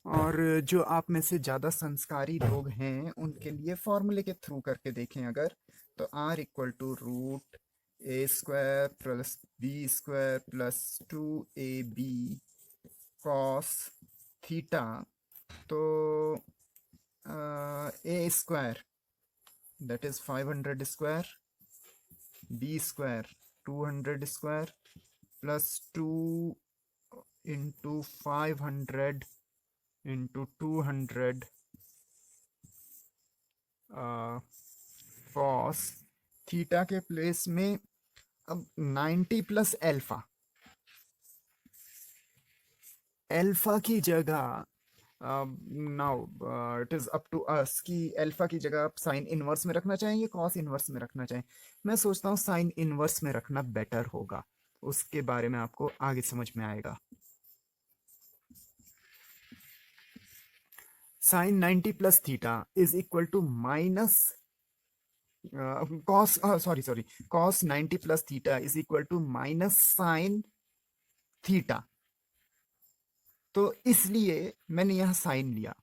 Speaker 1: और जो आप में से ज़्यादा संस्कारी लोग हैं उनके लिए फॉर्मूले के थ्रू करके देखें अगर, तो r equal to root A square plus B square plus 2ab cos theta. तो A square that is 500 square, B square 200 square plus 2 into 500 into 200 cos theta के प्लेस में अब 90 प्लस अल्फा, अल्फा की जगह now it is up to us कि alpha की जगह आप साइन इनवर्स में रखना चाहेंगे कॉस इनवर्स में रखना चाहें। मैं सोचता हूँ साइन इनवर्स में रखना बेटर होगा, उसके बारे में आपको आगे समझ में आएगा। Sine 90 plus theta is equal to minus cos sorry cos 90 plus theta is equal to minus sine theta. तो इसलिए मैंने यहां साइन लिया।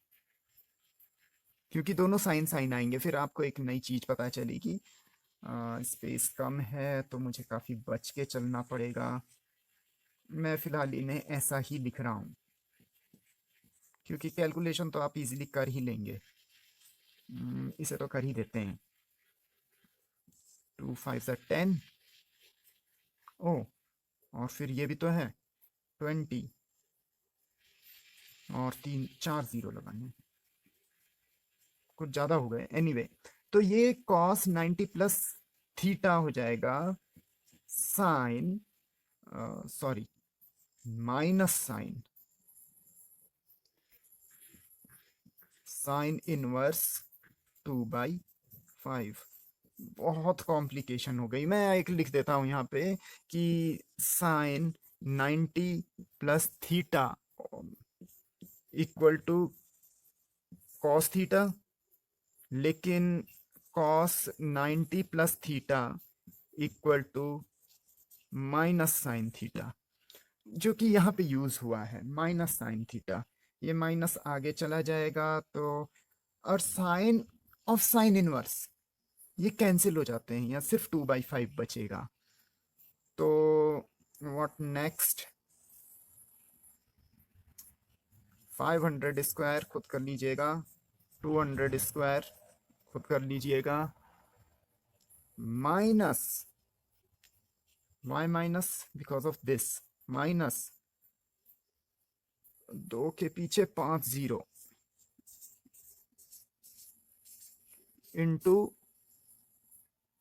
Speaker 1: क्योंकि दोनों साइन साइन आएंगे, फिर आपको एक नई चीज़ पता चलेगी। स्पेस कम है तो मुझे काफ़ी बच के चलना पड़ेगा। मैं फ़िलहाल इन्हें ऐसा ही लिख रहा हूँ, क्योंकि कैलकुलेशन तो आप इजीली कर ही लेंगे। इसे तो कर ही देते हैं। 2 5 सा 10। ओ, और फिर ये भी तो है 20, और 4 0 लगाने, कुछ ज़्यादा हो गए। एनीवे, तो ये कॉस 90 प्लस थीटा हो जाएगा sine, sorry, minus sine, sine inverse 2/5। बहुत कॉम्प्लिकेशन हो गई। मैं एक लिख देता हूँ यहाँ पे कि sine 90 plus theta equal to cos theta, लेकिन cos 90 plus theta equal to minus sine theta, जो कि यहाँ पे यूज हुआ है माइनस साइन थीटा। ये माइनस आगे चला जाएगा तो, और साइन ऑफ साइन इनवर्स ये कैंसिल हो जाते हैं, यहाँ सिर्फ 2/5 बचेगा। तो व्हाट नेक्स्ट? 500 स्क्वायर खुद कर लीजिएगा, 200 स्क्वायर खुद कर लीजिएगा, minus, Y minus, because of this, minus 2 के पीछे 5 0 इंटू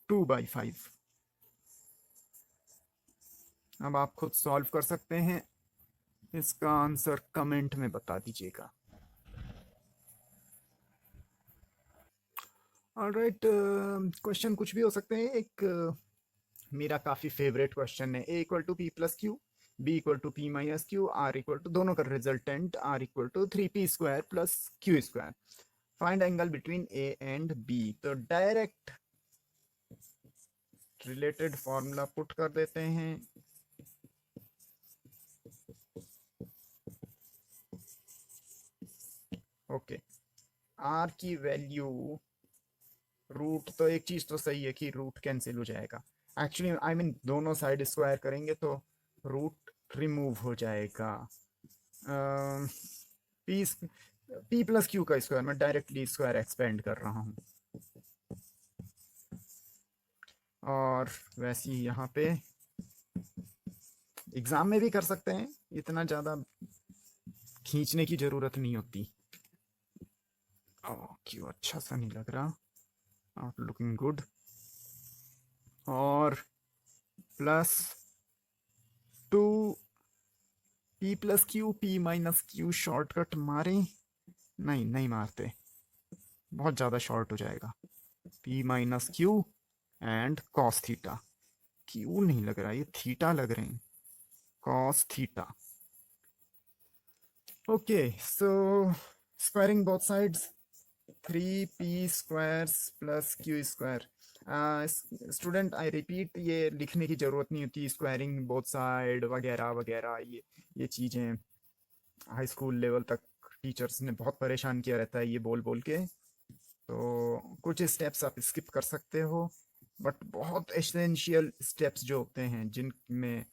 Speaker 1: 2/5। अब आप खुद सॉल्व कर सकते हैं, इसका आंसर कमेंट में बता दीजिएगा। ऑलराइट, क्वेश्चन कुछ भी हो सकते हैं। एक मेरा काफ़ी फेवरेट क्वेश्चन है, A equal to P plus Q, B equal to P minus Q, R equal to दोनों का resultant R equal to 3p square plus Q square, find angle between A and B. तो direct related formula put कर देते हैं। Okay, R की value, root तो एक चीज तो सही है कि रूट कैंसिल हो जाएगा। एक्चुअली आई मीन दोनों साइड स्क्वायर करेंगे तो रूट रिमूव हो जाएगा। पी पी प्लस क्यू का स्क्वायर, मैं डायरेक्टली स्क्वायर एक्सपेंड कर रहा हूँ। और वैसे ही यहाँ पे एग्जाम में भी कर सकते हैं, इतना ज़्यादा खींचने की ज़रूरत नहीं होती। क्यों अच्छा सा नहीं लग रहा, आप लुकिंग गुड। और plus 2p plus Q, p minus Q shortcut मारें? नहीं, नहीं मारते, बहुत ज़्यादा शॉर्ट हो जाएगा। p minus Q and cos theta, Q नहीं लग रहा, ये थीटा लग रहे हैं, cos theta. Okay, so squaring both sides, 3p squares plus Q square. Student I repeat, ये लिखने की ज़रूरत नहीं होती, स्क्वायरिंग बोथ साइड वगैरह वगैरह, ये चीज़ें हाई स्कूल लेवल तक टीचर्स ने बहुत परेशान किया रहता है ये बोल बोल के। तो कुछ स्टेप्स आप स्किप कर सकते हो, बट बहुत एसेंशियल स्टेप्स जो होते हैं जिनमें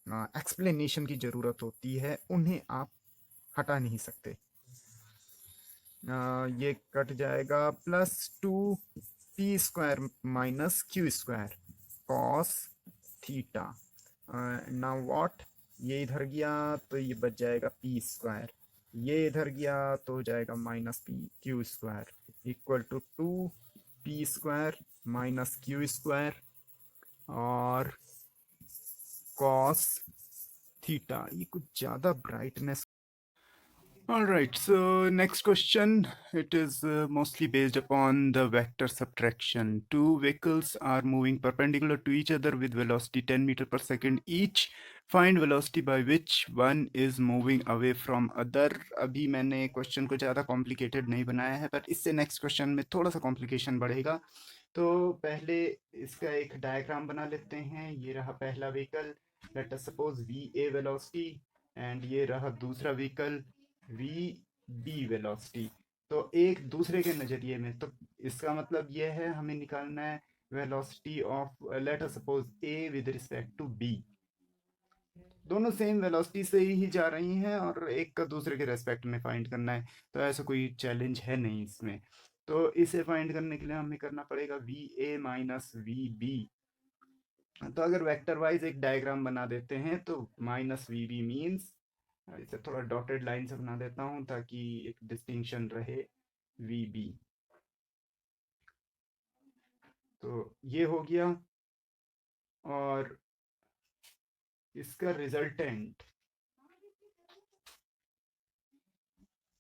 Speaker 1: एक्सप्लेनेशन की ज़रूरत होती है, उन्हें आप हटा नहीं सकते। ये कट जाएगा, plus 2p square minus Q square cos theta. Now what, ये इधर गया तो ये बच जाएगा p स्क्वायर, ये इधर गया तो हो जाएगा minus P Q square equal to 2p square minus Q square और कॉस थीटा। ये कुछ ज़्यादा brightness. All right, so next question, it is mostly based upon the vector subtraction. Two vehicles are moving perpendicular to each other with velocity 10 meter per second each. Find velocity by which one is moving away from other. अभी मैंने question को ज़्यादा complicated नहीं बनाया है, पर इससे next question में थोड़ा सा कॉम्प्लिकेशन बढ़ेगा। तो पहले इसका एक डायग्राम बना लेते हैं। ये रहा पहला vehicle, late us suppose V A velocity, and ये रहा दूसरा व्हीकल वी बी वेलोसिटी। तो एक दूसरे के नज़रिए में, तो इसका मतलब ये है हमें निकालना है velocity of, let us suppose A with respect to B. दोनों सेम वेलोसिटी से ही जा रही हैं और एक का दूसरे के रेस्पेक्ट में फाइंड करना है, तो ऐसा कोई चैलेंज है नहीं इसमें। तो इसे फाइंड करने के लिए हमें करना पड़ेगा V A minus V B. तो अगर वेक्टर वाइज एक डायग्राम बना देते हैं तो माइनस वी बी मीन्स, इसे थोड़ा डॉटेड लाइन से बना देता हूँ ताकि एक डिस्टिंक्शन रहे, वी बी। तो ये हो गया, और इसका रिजल्टेंट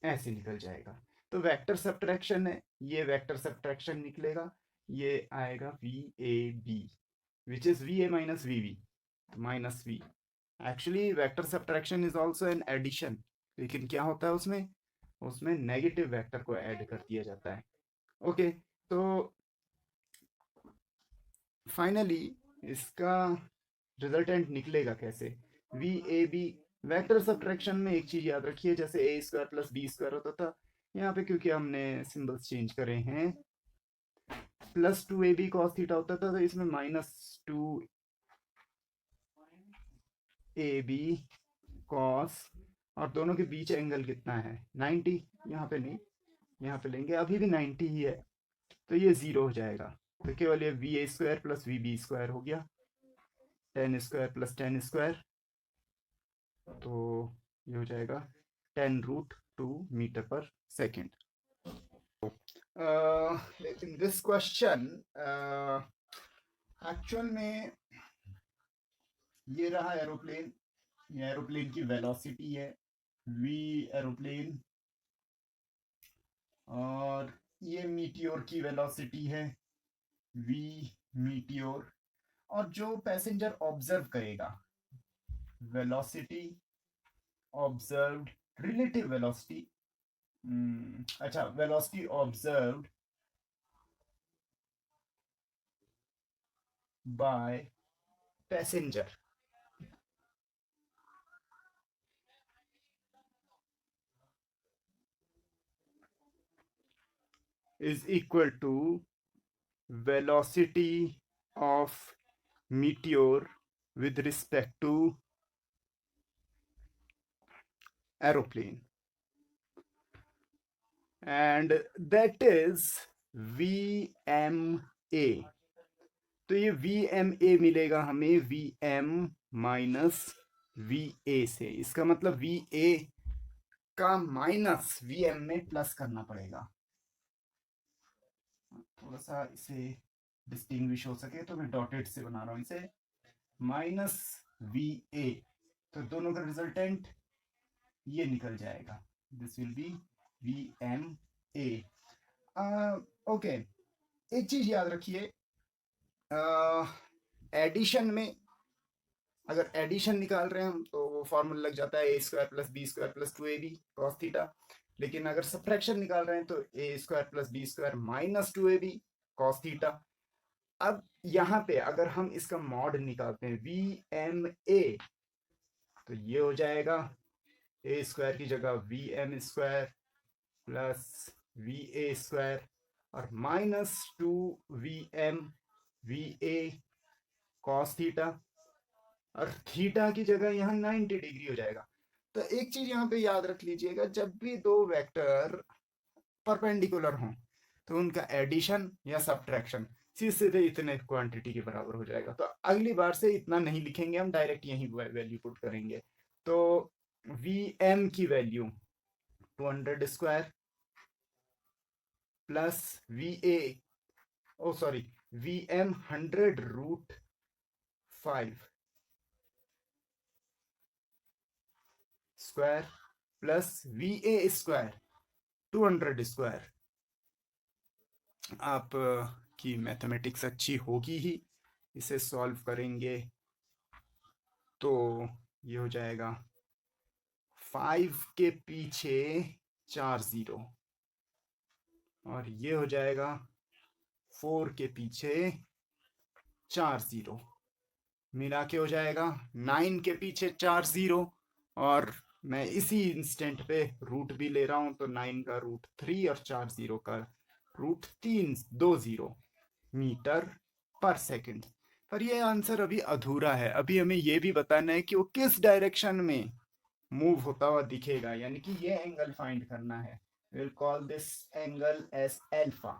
Speaker 1: ऐसे निकल जाएगा। तो वेक्टर सब्ट्रैक्शन है, ये वेक्टर सब्ट्रैक्शन निकलेगा, ये आएगा V A B which is V A minus V B, तो minus V. Actually vector subtraction is also an addition, लेकिन क्या होता है उसमें, उसमें नेगेटिव वेक्टर को ऐड कर दिया जाता है। ओके, तो फाइनली इसका रिजल्टेंट निकलेगा कैसे, V A B. Vector subtraction में एक चीज याद रखिए, जैसे A square plus B square होता था, यहाँ पे क्योंकि हमने सिंबल्स चेंज करे हैं, plus two A B cos theta होता था, तो इसमें minus two A B cos, और दोनों के बीच एंगल कितना है 90, यहाँ पे नहीं, यहाँ पे लेंगे, अभी भी 90 ही है, तो ये जीरो हो जाएगा। तो केवल ये V A square plus V B square हो गया, ten square plus ten square, तो ये हो जाएगा 10√2 मीटर पर सेकेंड। लेकिन दिस क्वेश्चन एक्चुअल में, ये रहा एरोप्लेन, ये एरोप्लेन की वेलोसिटी है वी एरोप्लेन, और ये मीटियोर की वेलोसिटी है वी मीटियोर, और जो पैसेंजर ऑब्जर्व करेगा, वेलोसिटी ऑब्जर्व्ड, रिलेटिव वेलोसिटी, अच्छा velocity observed by passenger is equal to velocity of meteor with respect to aeroplane, and that is VMA। तो ये VMA मिलेगा हमें VM माइनस VA से, इसका मतलब VA का माइनस VM में प्लस करना पड़ेगा। थोड़ा सा इसे डिस्टिंग्विश हो सके तो मैं डॉटेड से बना रहा हूँ इसे, माइनस VA, तो दोनों का रिजल्टेंट ये निकल जाएगा, this will be VMA। Okay, एक चीज याद रखिए, एडिशन में अगर एडिशन निकाल रहे हैं हम तो वो फॉर्मूला लग जाता है A square plus B square plus two A B cos theta, लेकिन अगर सब्ट्रैक्शन निकाल रहे हैं तो A square plus B square minus two A B cos theta. अब यहाँ पे अगर हम इसका मॉड निकालते हैं वी एम ए, तो ये हो जाएगा ए स्क्वायर की जगह V M square plus V A square, और minus two V M V A cos theta, और थीटा की जगह यहाँ 90 डिग्री हो जाएगा। तो एक चीज यहाँ पे याद रख लीजिएगा, जब भी दो वेक्टर परपेंडिकुलर हों तो उनका एडिशन या सब्ट्रैक्शन सीधे इतने क्वांटिटी के बराबर हो जाएगा। तो अगली बार से इतना नहीं लिखेंगे, हम डायरेक्ट यही वैल्यू पुट करेंगे। तो वी एम की value 200 square plus V A, oh sorry, V M 100√5 square plus V A square 200 square. आप की मैथमेटिक्स अच्छी होगी ही, इसे सॉल्व करेंगे तो ये हो जाएगा 5 के पीछे 4 जीरो, और ये हो जाएगा 4 के पीछे 4 जीरो, मिला के हो जाएगा 9 के पीछे 4 जीरो, और मैं इसी इंस्टेंट पे रूट भी ले रहा हूं, तो 9 का रूट 3 और 4 जीरो का रूट 3, 2 0 मीटर पर सेकंड। पर ये आंसर अभी अधूरा है, अभी हमें ये भी बताना है कि वो किस डायरेक्शन में मूव होता हुआ दिखेगा, यानी कि ये एंगल फाइंड करना है। Will call this angle S alpha.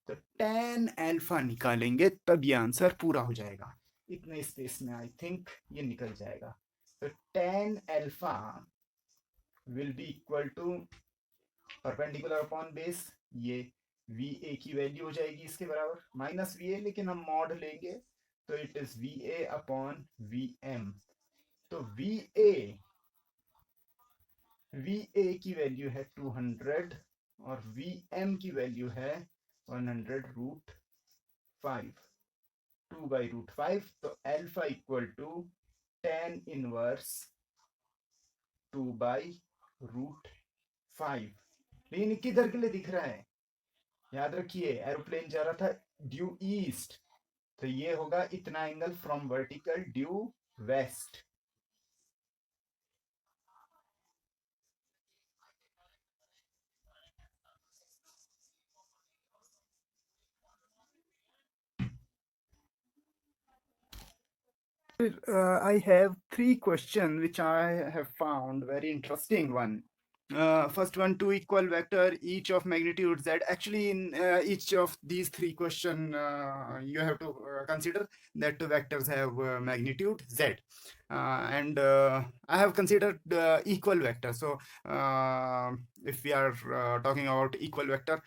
Speaker 1: तो tan अल्फा निकालेंगे तब ये आंसर पूरा हो जाएगा। इतने स्पेस में आई थिंक ये निकल जाएगा। तो tan alpha will be equal to perpendicular upon base, ये वी ए की वैल्यू हो जाएगी इसके बराबर माइनस वी ए, लेकिन हम मॉड लेंगे तो it is V A upon V M. तो वी ए की वैल्यू है 200 और वी एम की वैल्यू है 100 रूट 5, 2/√5। तो alpha equal to tan inverse 2/√5। लेकिन किधर के लिए दिख रहा है, याद रखिए एरोप्लेन जा रहा था ड्यू ईस्ट, तो ये होगा इतना angle from vertical due west. I have three questions which I have found very interesting one. First one, two equal vector, each of magnitude z. Actually, in each of these three question, you have to consider that two vectors have magnitude z. And I have considered equal vector. So if we are talking about equal vector,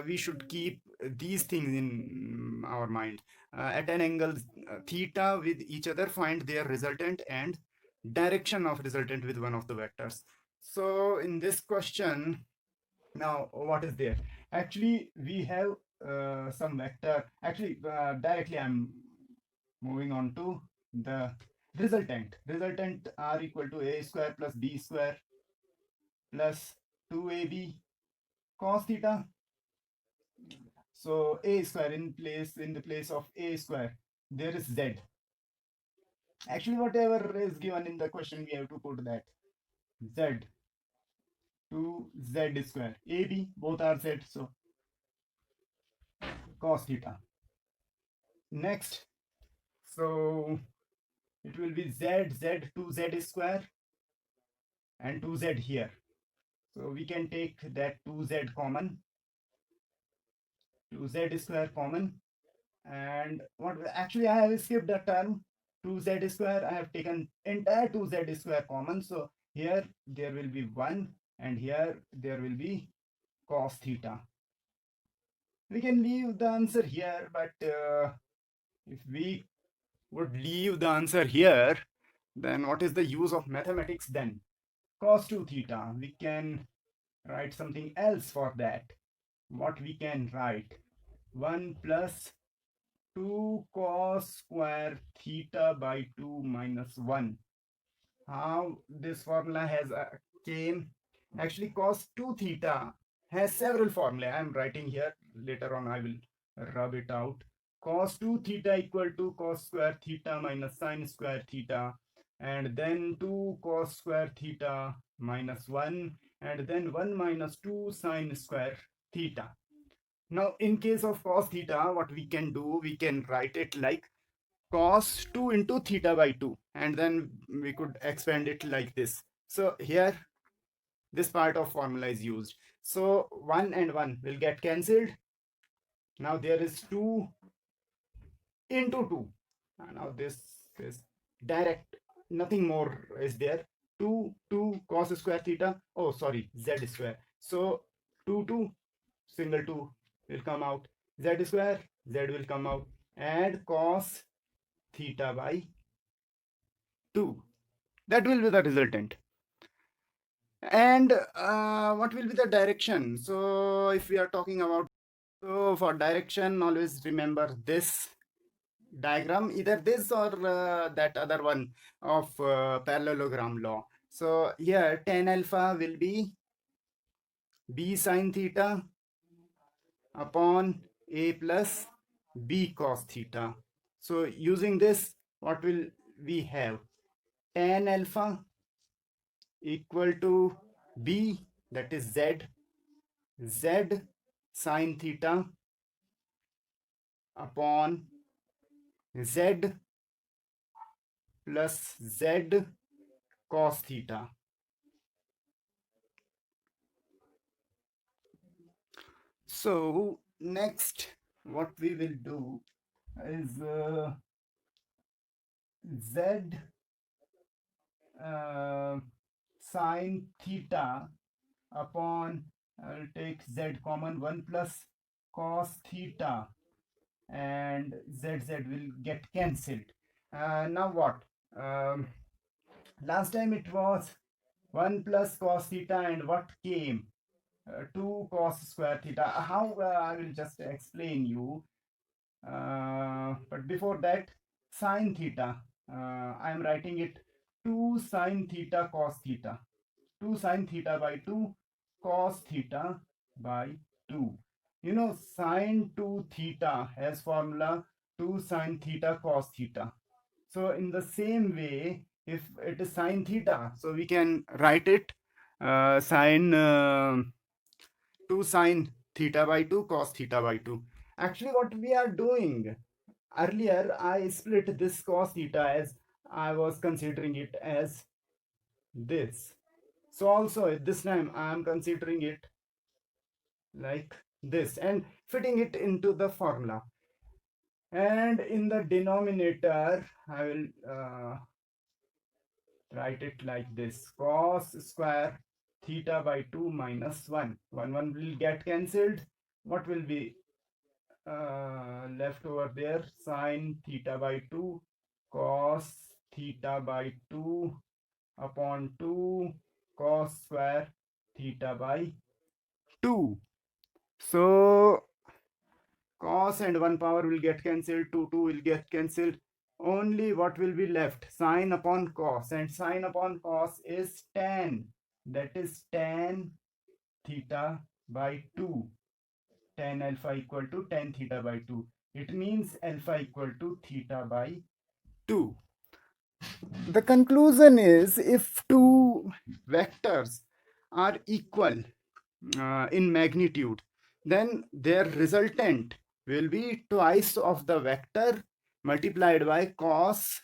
Speaker 1: we should keep these things in our mind. At an angle theta with each other, find their resultant and direction of resultant with one of the vectors. So in this question, now what is there? Actually, we have some vector. Actually, directly I'm moving on to the resultant. Resultant are equal to a square plus b square plus 2ab cos theta. So a square in the place of a square, there is z. Actually, whatever is given in the question, we have to put that z to z square. AB, both are z, so cos theta. Next, so it will be z to z square and 2z here. So we can take that 2z common, 2z square common. And what actually I have skipped the term 2z square. I have taken entire 2z square common. So here there will be 1 and here there will be cos theta. We can leave the answer here, but if we would leave the answer here, then what is the use of mathematics then? Cos 2 theta, we can write something else for that. What we can write? 1 plus 2 cos square theta by 2 minus 1. How this formula has came? Actually, cos 2 theta has several formulae. I am writing here. Later on, I will rub it out. Cos 2 theta equal to cos square theta minus sine square theta, and then 2 cos square theta minus 1, and then 1 minus 2 sine square theta. Now, in case of cos theta, what we can do, we can write it like cos 2 into theta by 2, and then we could expand it like this. So here this part of formula is used. So 1 and 1 will get cancelled. Now there is 2 into 2. Now this is direct, nothing more is there. 2 cos square theta, oh sorry, z square. So 2 single 2 will come out, z square, z will come out, and cos theta by 2. That will be the resultant. And what will be the direction? So if we are talking about, so for direction, always remember this diagram, either this or that other one of parallelogram law. So here tan alpha will be b sine theta upon a plus b cos theta. So using this, what will we have? Tan alpha equal to b, that is z sine theta upon z plus z cos theta. So next what we will do is z sine theta upon, I'll take z common, 1 plus cos theta, and z will get cancelled. Now what? Um, Last time it was 1 plus cos theta, and what came? 2 cos square theta. How? I will just explain you. But before that, sine theta. I am writing it 2 sine theta cos theta. 2 sine theta by 2 cos theta by 2. You know, sine 2 theta has formula 2 sine theta cos theta. So in the same way, if it is sine theta, so we can write it sine 2 sine theta by 2 cos theta by 2. Actually, what we are doing, earlier I split this cos theta as I was considering it as this. So also this time I am considering it like this and fitting it into the formula. And in the denominator, I will write it like this: cos square theta by 2 minus 1. 1 will get cancelled. What will be left over there? Sine theta by 2 cos theta by 2 upon 2 cos square theta by 2. So cos and 1 power will get cancelled, 2 will get cancelled. Only what will be left? Sine upon cos, and sine upon cos is tan. That is tan theta by 2. Tan alpha equal to tan theta by 2. It means alpha equal to theta by 2. The conclusion is, if two vectors are equal in magnitude, then their resultant will be twice of the vector multiplied by cos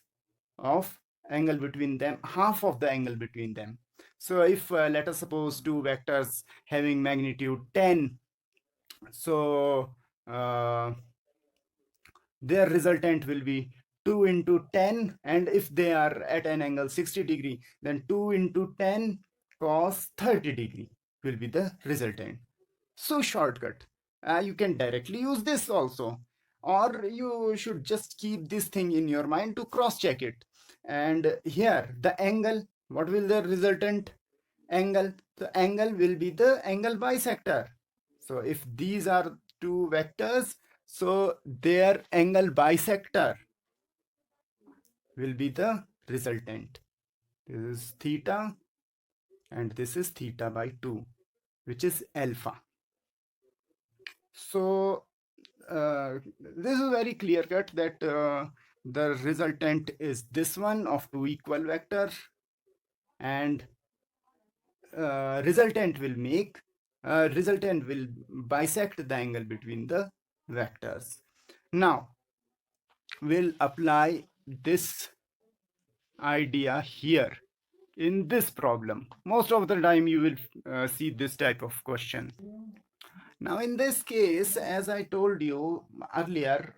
Speaker 1: of angle between them, half of the angle between them. So if let us suppose two vectors having magnitude 10, so their resultant will be 2 into 10, and if they are at an angle 60 degree, then 2 into 10 cos 30 degree will be the resultant. So shortcut. You can directly use this also, or you should just keep this thing in your mind to cross check it. And here the angle, what will the resultant angle? The angle will be the angle bisector. So if these are two vectors, so their angle bisector will be the resultant. This is theta and this is theta by 2, which is alpha. So this is very clear cut that the resultant is this one of two equal vectors, and resultant will bisect the angle between the vectors. Now we'll apply this idea here in this problem. Most of the time you will see this type of question. Now in this case, as I told you earlier,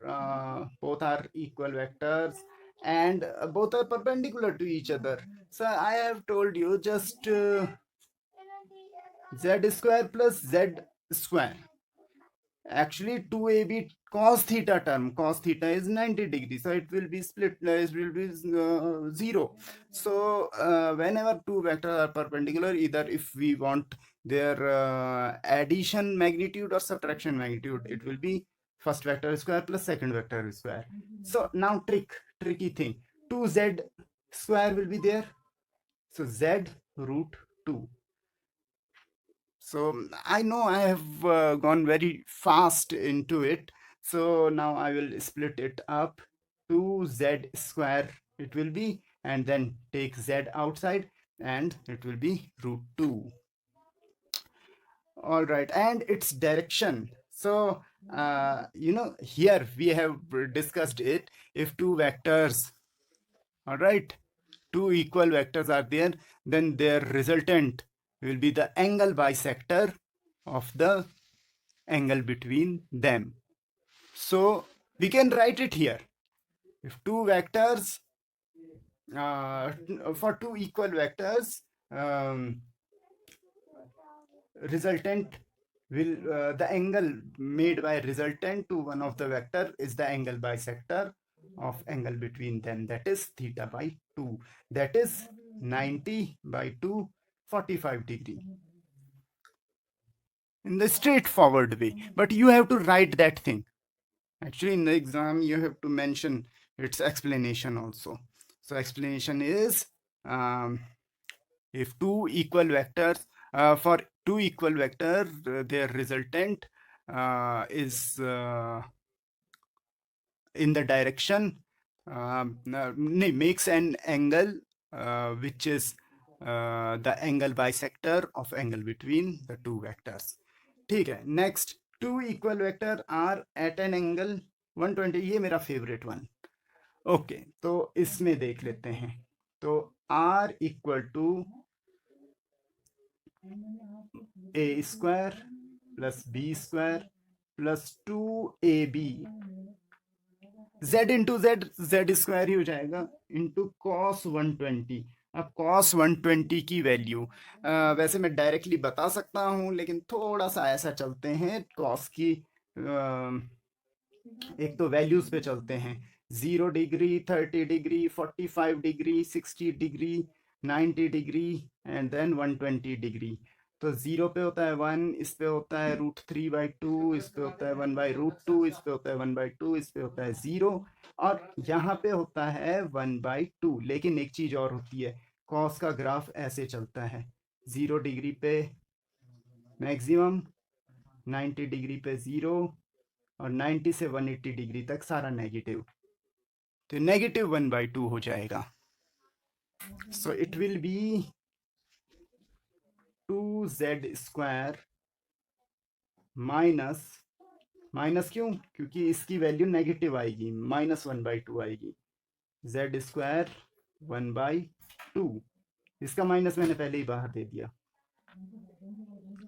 Speaker 1: both are equal vectors and both are perpendicular to each other. So I have told you just z square plus z square. Actually 2ab cos theta term, cos theta is 90 degrees, so it will be split, it will be 0. So whenever two vectors are perpendicular, either if we want their addition magnitude or subtraction magnitude, it will be first vector square plus second vector square. So now tricky thing, 2z square will be there, so z root 2. So I know I have gone very fast into it. So now I will split it up. 2z square it will be, and then take z outside, and it will be root 2. All right, and its direction. So here we have discussed it. If two vectors, all right, two equal vectors are there, then their resultant will be the angle bisector of the angle between them. So we can write it here. If two vectors, for two equal vectors, resultant will the angle made by resultant to one of the vector is the angle bisector of angle between them, that is theta by 2, that is 90 by 2, 45 degree, in the straightforward way. But you have to write that thing. Actually, in the exam you have to mention its explanation also. So explanation is, if two equal vectors, for two equal vectors, their resultant is in the direction, makes an angle which is the angle bisector of angle between the two vectors. ठीक है. Next, two equal vector are at an angle 120. ये मेरा favorite one. Okay, तो इसमें देख लेते हैं. तो R equal to A square plus B square plus 2ab, z into Z, Z square ही हो जाएगा, इंटू कॉस 120. अब कॉस 120 की वैल्यू वैसे मैं डायरेक्टली बता सकता हूं, लेकिन थोड़ा सा ऐसा चलते हैं. कॉस की एक तो वैल्यूज पे चलते हैं. 0 degree, 30 degree, 45 degree, 60 degree, 90 degree and then 120 degree. तो 0 पे होता है 1, इस पे होता है √3/2, इस पे होता है 1/√2, इस पे होता है 1/2, इस पे होता है 0, और यहाँ पे होता है 1/2. लेकिन एक चीज और होती है, कॉस का ग्राफ ऐसे चलता है. 0 डिग्री पे मैक्सिमम, 90 डिग्री पे 0, और 90 से 180 डिग्री तक सारा नेगेटिव. तो नेगेटिव 1/2 हो जाएगा. सो it will be 2z square minus क्यों? क्योंकि इसकी वैल्यू नेगेटिव आएगी, -1/2 आएगी. z स्क्वायर 1/2, इसका माइनस मैंने पहले ही बाहर दे दिया.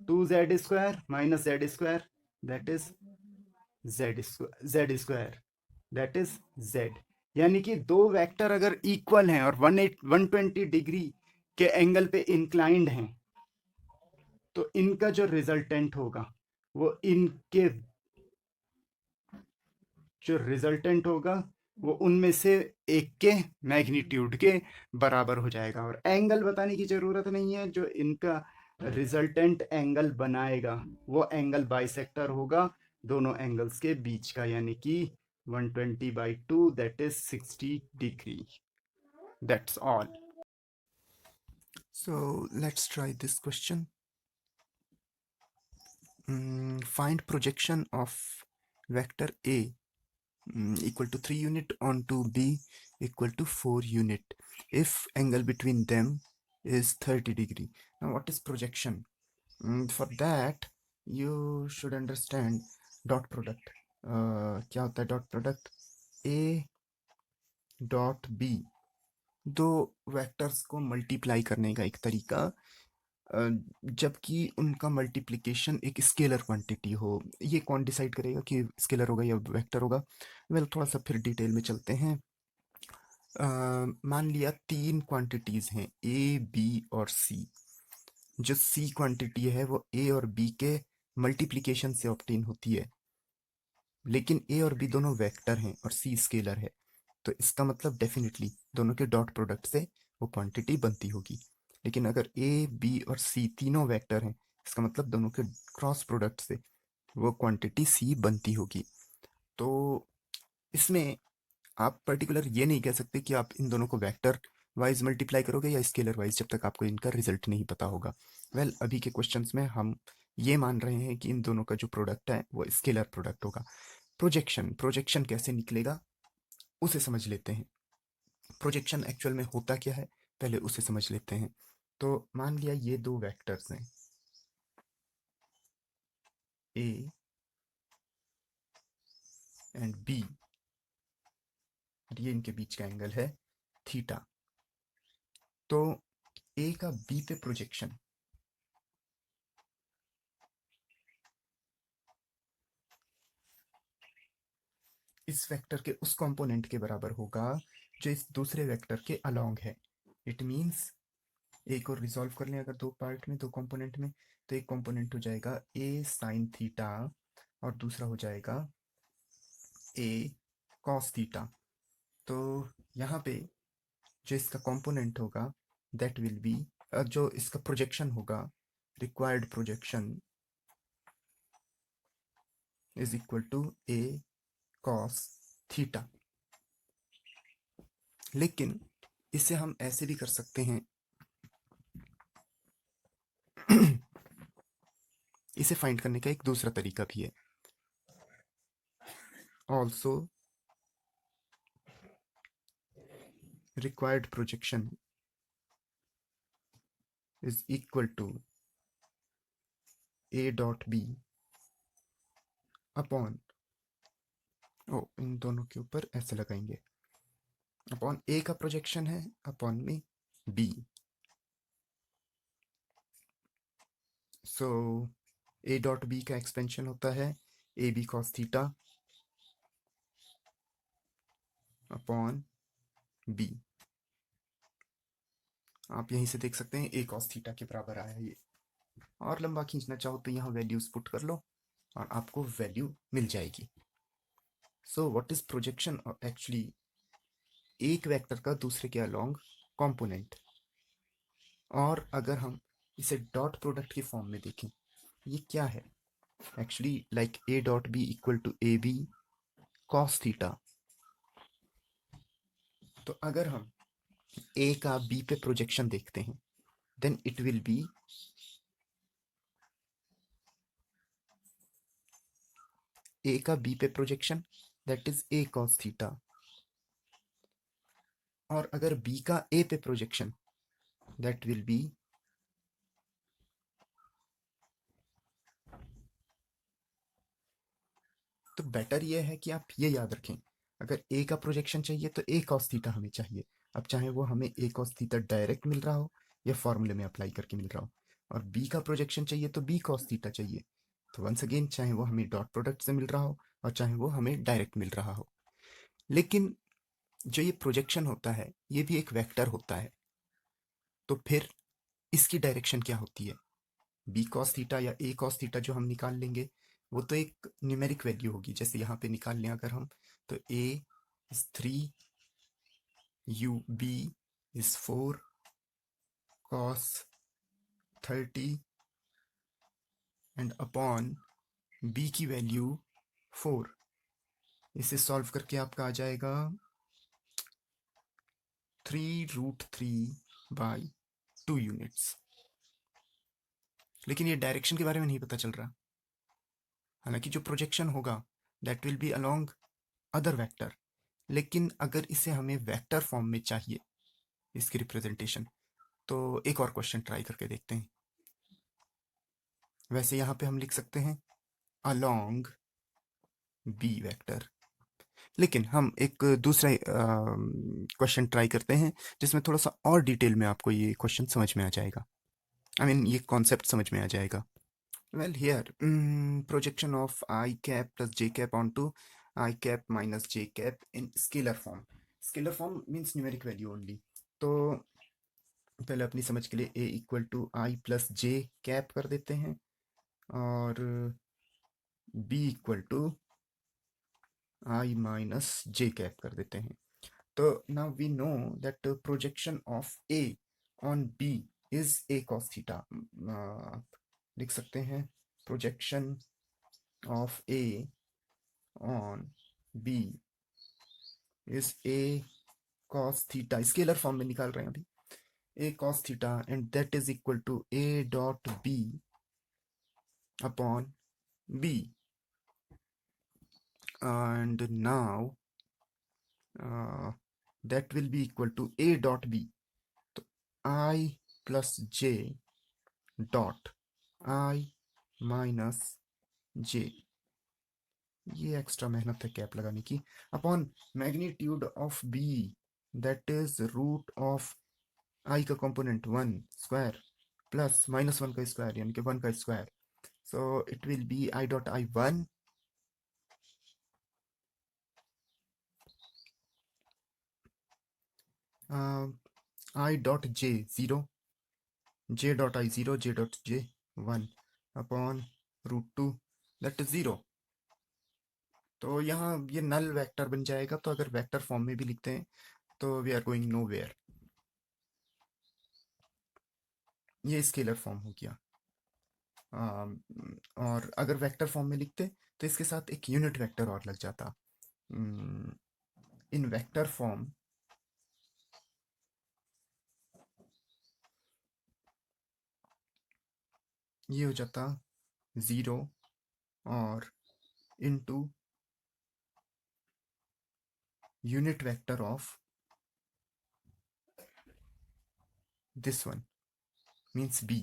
Speaker 1: 2z square minus z square, that is z square, that is z. यानी कि दो वेक्टर अगर इक्वल हैं और 120 डिग्री के एंगल पे इंक्लाइंड हैं, तो इनका जो रिजल्टेंट होगा वो इनके जो रिजल्टेंट होगा वो उनमें से एक के मैग्नीट्यूड के बराबर हो जाएगा. और एंगल बताने की जरूरत नहीं है, जो इनका रिजल्टेंट एंगल बनाएगा वो एंगल बाइसेक्टर होगा दोनों एंगल्स के बीच का, यानी कि 120/2, that is 60 degree. That's all.
Speaker 2: So let's try this question. Find projection of vector A equal to 3 unit onto B equal to 4 unit if angle between them is 30 degree. Now what is projection? For that you should understand dot product. क्या होता है dot product? A dot B, दो vectors को multiply करने का एक तरीका, जबकि उनका मल्टीप्लिकेशन एक स्केलर क्वांटिटी हो. ये कौन डिसाइड करेगा कि स्केलर होगा या वेक्टर होगा? वेल, थोड़ा सा फिर डिटेल में चलते हैं. मान लिया तीन क्वांटिटीज हैं ए, बी और सी. जो सी क्वांटिटी है वो ए और बी के मल्टीप्लिकेशन से ऑब्टेन होती है, लेकिन ए और बी दोनों वेक्टर हैं और सी स्केलर है, तो इसका मतलब डेफिनेटली दोनों के डॉट प्रोडक्ट से वो क्वांटिटी बनती होगी. लेकिन अगर ए, बी और सी तीनों वेक्टर हैं, इसका मतलब दोनों के क्रॉस प्रोडक्ट से वो क्वांटिटी सी बनती होगी. तो इसमें आप पर्टिकुलर ये नहीं कह सकते कि आप इन दोनों को वेक्टर वाइज मल्टीप्लाई करोगे या स्केलर वाइज, जब तक आपको इनका रिजल्ट नहीं पता होगा. वेल, अभी के क्वेश्चंस में हम ये मान रहे हैं कि इन दोनों का जो प्रोडक्ट है वो स्केलर प्रोडक्ट होगा. प्रोजेक्शन कैसे निकलेगा उसे समझ लेते हैं. प्रोजेक्शन एक्चुअल में होता क्या है, पहले उसे समझ लेते हैं. तो मान लिया ये दो वेक्टर्स हैं ए एंड बी, ये इनके बीच का एंगल है थीटा। तो ए का बी पे प्रोजेक्शन इस वेक्टर के उस कंपोनेंट के बराबर होगा जो इस दूसरे वेक्टर के अलोंग है। इट मींस एक और रिजॉल्व कर लें अगर दो पार्ट में, दो कंपोनेंट में, तो एक कंपोनेंट हो जाएगा ए साइन थीटा और दूसरा हो जाएगा ए कॉस थीटा। तो यहाँ पे जो इसका कंपोनेंट होगा दैट विल बी, जो इसका प्रोजेक्शन होगा, required projection is equal to A cos theta. लेकिन इसे हम ऐसे भी कर सकते हैं इसे फाइंड करने का एक दूसरा तरीका भी है। Also required projection is equal to A dot B upon, ओ इन दोनों के ऊपर ऐसे लगाएंगे, अपॉन ए का प्रोजेक्शन है अपॉन में B. So A dot B का एक्सपेंशन होता है A B cos theta upon B. आप यहीं से देख सकते हैं ए कॉस थीटा के बराबर आया है ये। और लंबा खींचना चाहो तो यहाँ वैल्यूज पुट कर लो और आपको वैल्यू मिल जाएगी। So what is projection? Actually एक वेक्टर का दूसरे के अलोंग कंपोनेंट। और अगर हम इसे डॉट प्रोडक्ट की फॉर्म में देखें, ये क्या है? Actually like A dot B equal to A B cos theta. तो अगर हम ए का बी पे प्रोजेक्शन देखते हैं देन इट विल बी ए का बी पे projection that is a cos theta, और अगर बी का ए पे प्रोजेक्शन दैट विल बी तो बेटर ये है कि आप ये याद रखें, अगर ए का प्रोजेक्शन चाहिए तो ए कॉस थीटा हमें चाहिए। अब चाहे वो हमें ए कॉस थीटा डायरेक्ट मिल रहा हो या फॉर्मूले में अप्लाई करके मिल रहा हो, और बी का प्रोजेक्शन चाहिए तो बी कॉस थीटा चाहिए। तो वंस अगेन चाहे वो हमें डॉट प्रोडक्ट से मिल रहा हो और चाहे वो हमें डायरेक्ट मिल रहा हो, लेकिन जो ये प्रोजेक्शन होता है ये भी एक वेक्टर होता है। तो फिर इसकी डायरेक्शन क्या होती है? बी कॉस थीटा या ए कॉस थीटा जो हम निकाल लेंगे वो तो एक न्यूमेरिक वैल्यू होगी। जैसे यहाँ पे निकाल लें अगर हम, तो A is 3, you B is 4 cos 30 and upon B की वैल्यू 4। इसे सॉल्व करके आपका आ जाएगा 3√3/2 यूनिट्स। लेकिन ये डायरेक्शन के बारे में नहीं पता चल रहा। हालांकि जो प्रोजेक्शन होगा that will B along other vector, लेकिन अगर इसे हमें वेक्टर फॉर्म में चाहिए इसकी रिप्रेजेंटेशन, तो एक और क्वेश्चन ट्राई करके देखते हैं। वैसे यहाँ पे हम लिख सकते हैं अलोंग बी वेक्टर, लेकिन हम एक दूसरा क्वेश्चन ट्राई करते हैं जिसमें थोड़ा सा और डिटेल में आपको ये क्वेश्चन समझ में आ जाएगा, आई मीन ये कॉन्सेप्ट समझ में आ जाएगा। Well, here, projection of I cap plus j cap onto I cap minus j cap in scalar form. Scalar form means numeric value only. तो पहले अपनी समझ के लिए a equal to I plus J cap कर देते हैं और b equal to I minus J cap कर देते हैं। तो now we know that projection of a on b is a cos theta. लिख सकते हैं projection of a on b is a cos theta, scalar form में निकाल रहे हैं अभी, a cos theta and that is equal to a dot b upon b, and now that will be equal to a dot b, तो I plus J dot I minus J, ये extra मेहनत है cap लगाने की, upon magnitude of B that is root of I का component 1 square plus -1 का square यानी कि 1 का square, so it will be I dot I1 I dot j 0, j dot I 0, j dot j 1 upon root 2 that is 0। तो यहाँ ये null vector बन जाएगा, तो अगर वेक्टर फॉर्म में भी लिखते हैं तो we are going nowhere, ये स्केलर फॉर्म हो गया। और अगर वेक्टर फॉर्म में लिखते तो इसके साथ एक यूनिट वेक्टर और लग जाता। इन वेक्टर फॉर्म ये हो जाता 0 और into unit vector of this one means B.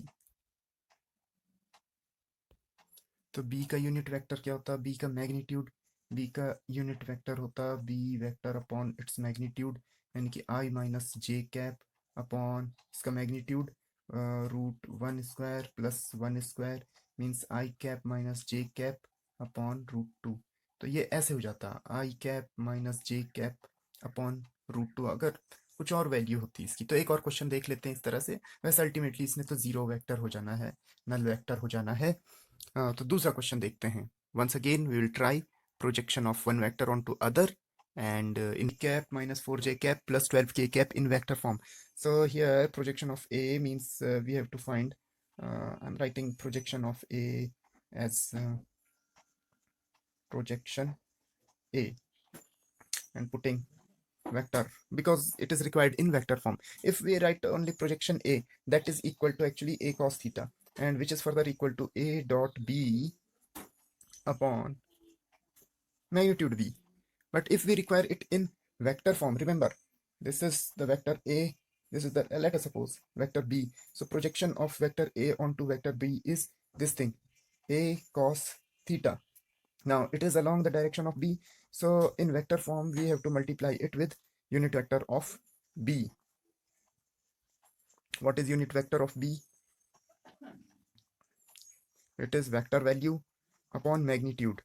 Speaker 2: तो बी का यूनिट वेक्टर क्या होता है, बी का मैग्नीट्यूड, बी का यूनिट वेक्टर होता B vector upon its magnitude यानी कि I minus J cap upon इसका magnitude root 1 square plus 1 square means I cap minus J cap upon root 2। तो ये ऐसे हो जाता I cap minus J cap upon root 2। अगर कुछ और वैल्यू होती इसकी तो एक और क्वेश्चन देख लेते हैं इस तरह से। वैसे अल्टीमेटली इसने तो जीरो वेक्टर हो जाना है, नल वेक्टर हो जाना है। तो दूसरा क्वेश्चन देखते हैं। Once again we will try projection of one vector on to other and in cap minus 4j cap plus 12k cap in vector form. So here projection of A means we have to find, I'm writing projection of A as projection A and putting vector because it is required in vector form. If we write only projection A, that is equal to actually A cos theta, and which is further equal to A dot B upon magnitude V. But if we require it in vector form, remember this is the vector A, this is the, let us suppose vector B. So projection of vector A onto vector B is this thing, A cos theta. Now it is along the direction of B, so in vector form we have to multiply it with unit vector of B. What is unit vector of B? It is vector value upon magnitude.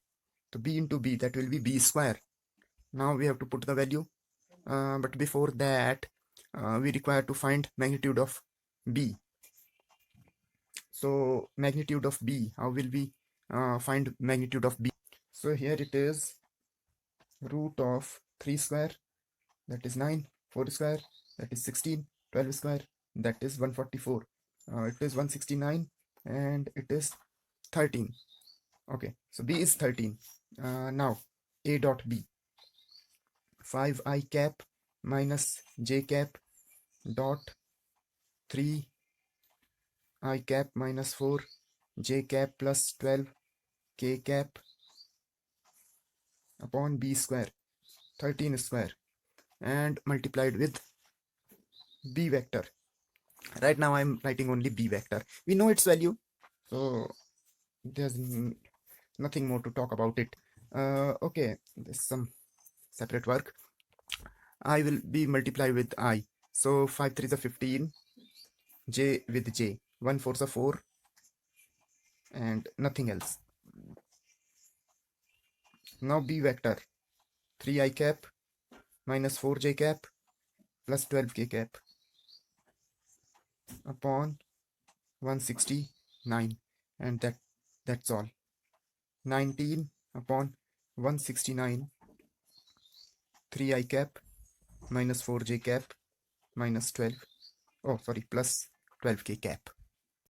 Speaker 2: So B into B, that will be B square. Now we have to put the value, but before that we require to find magnitude of B. So magnitude of B, how will we find magnitude of B? So here it is root of 3 square, that is 9, 4 square, that is 16, 12 square, that is 144. It is 169 and it is 13. Okay, so B is 13. Now A dot B, 5I cap minus J cap dot 3 I cap minus 4 J cap plus 12 K cap upon B square, 13 square, and multiplied with B vector. Right now I'm writing only B vector. We know its value, so there's nothing more to talk about it. Okay, there's some separate work. I will be multiplied with I. So 5 3 is a 15, J with J, 1 4 is a 4, and nothing else. Now B vector, 3I cap minus 4J cap plus 12K cap upon 169, and that's all. 19 upon 169, 3I cap minus 4J cap minus 12, oh sorry, plus 12K cap.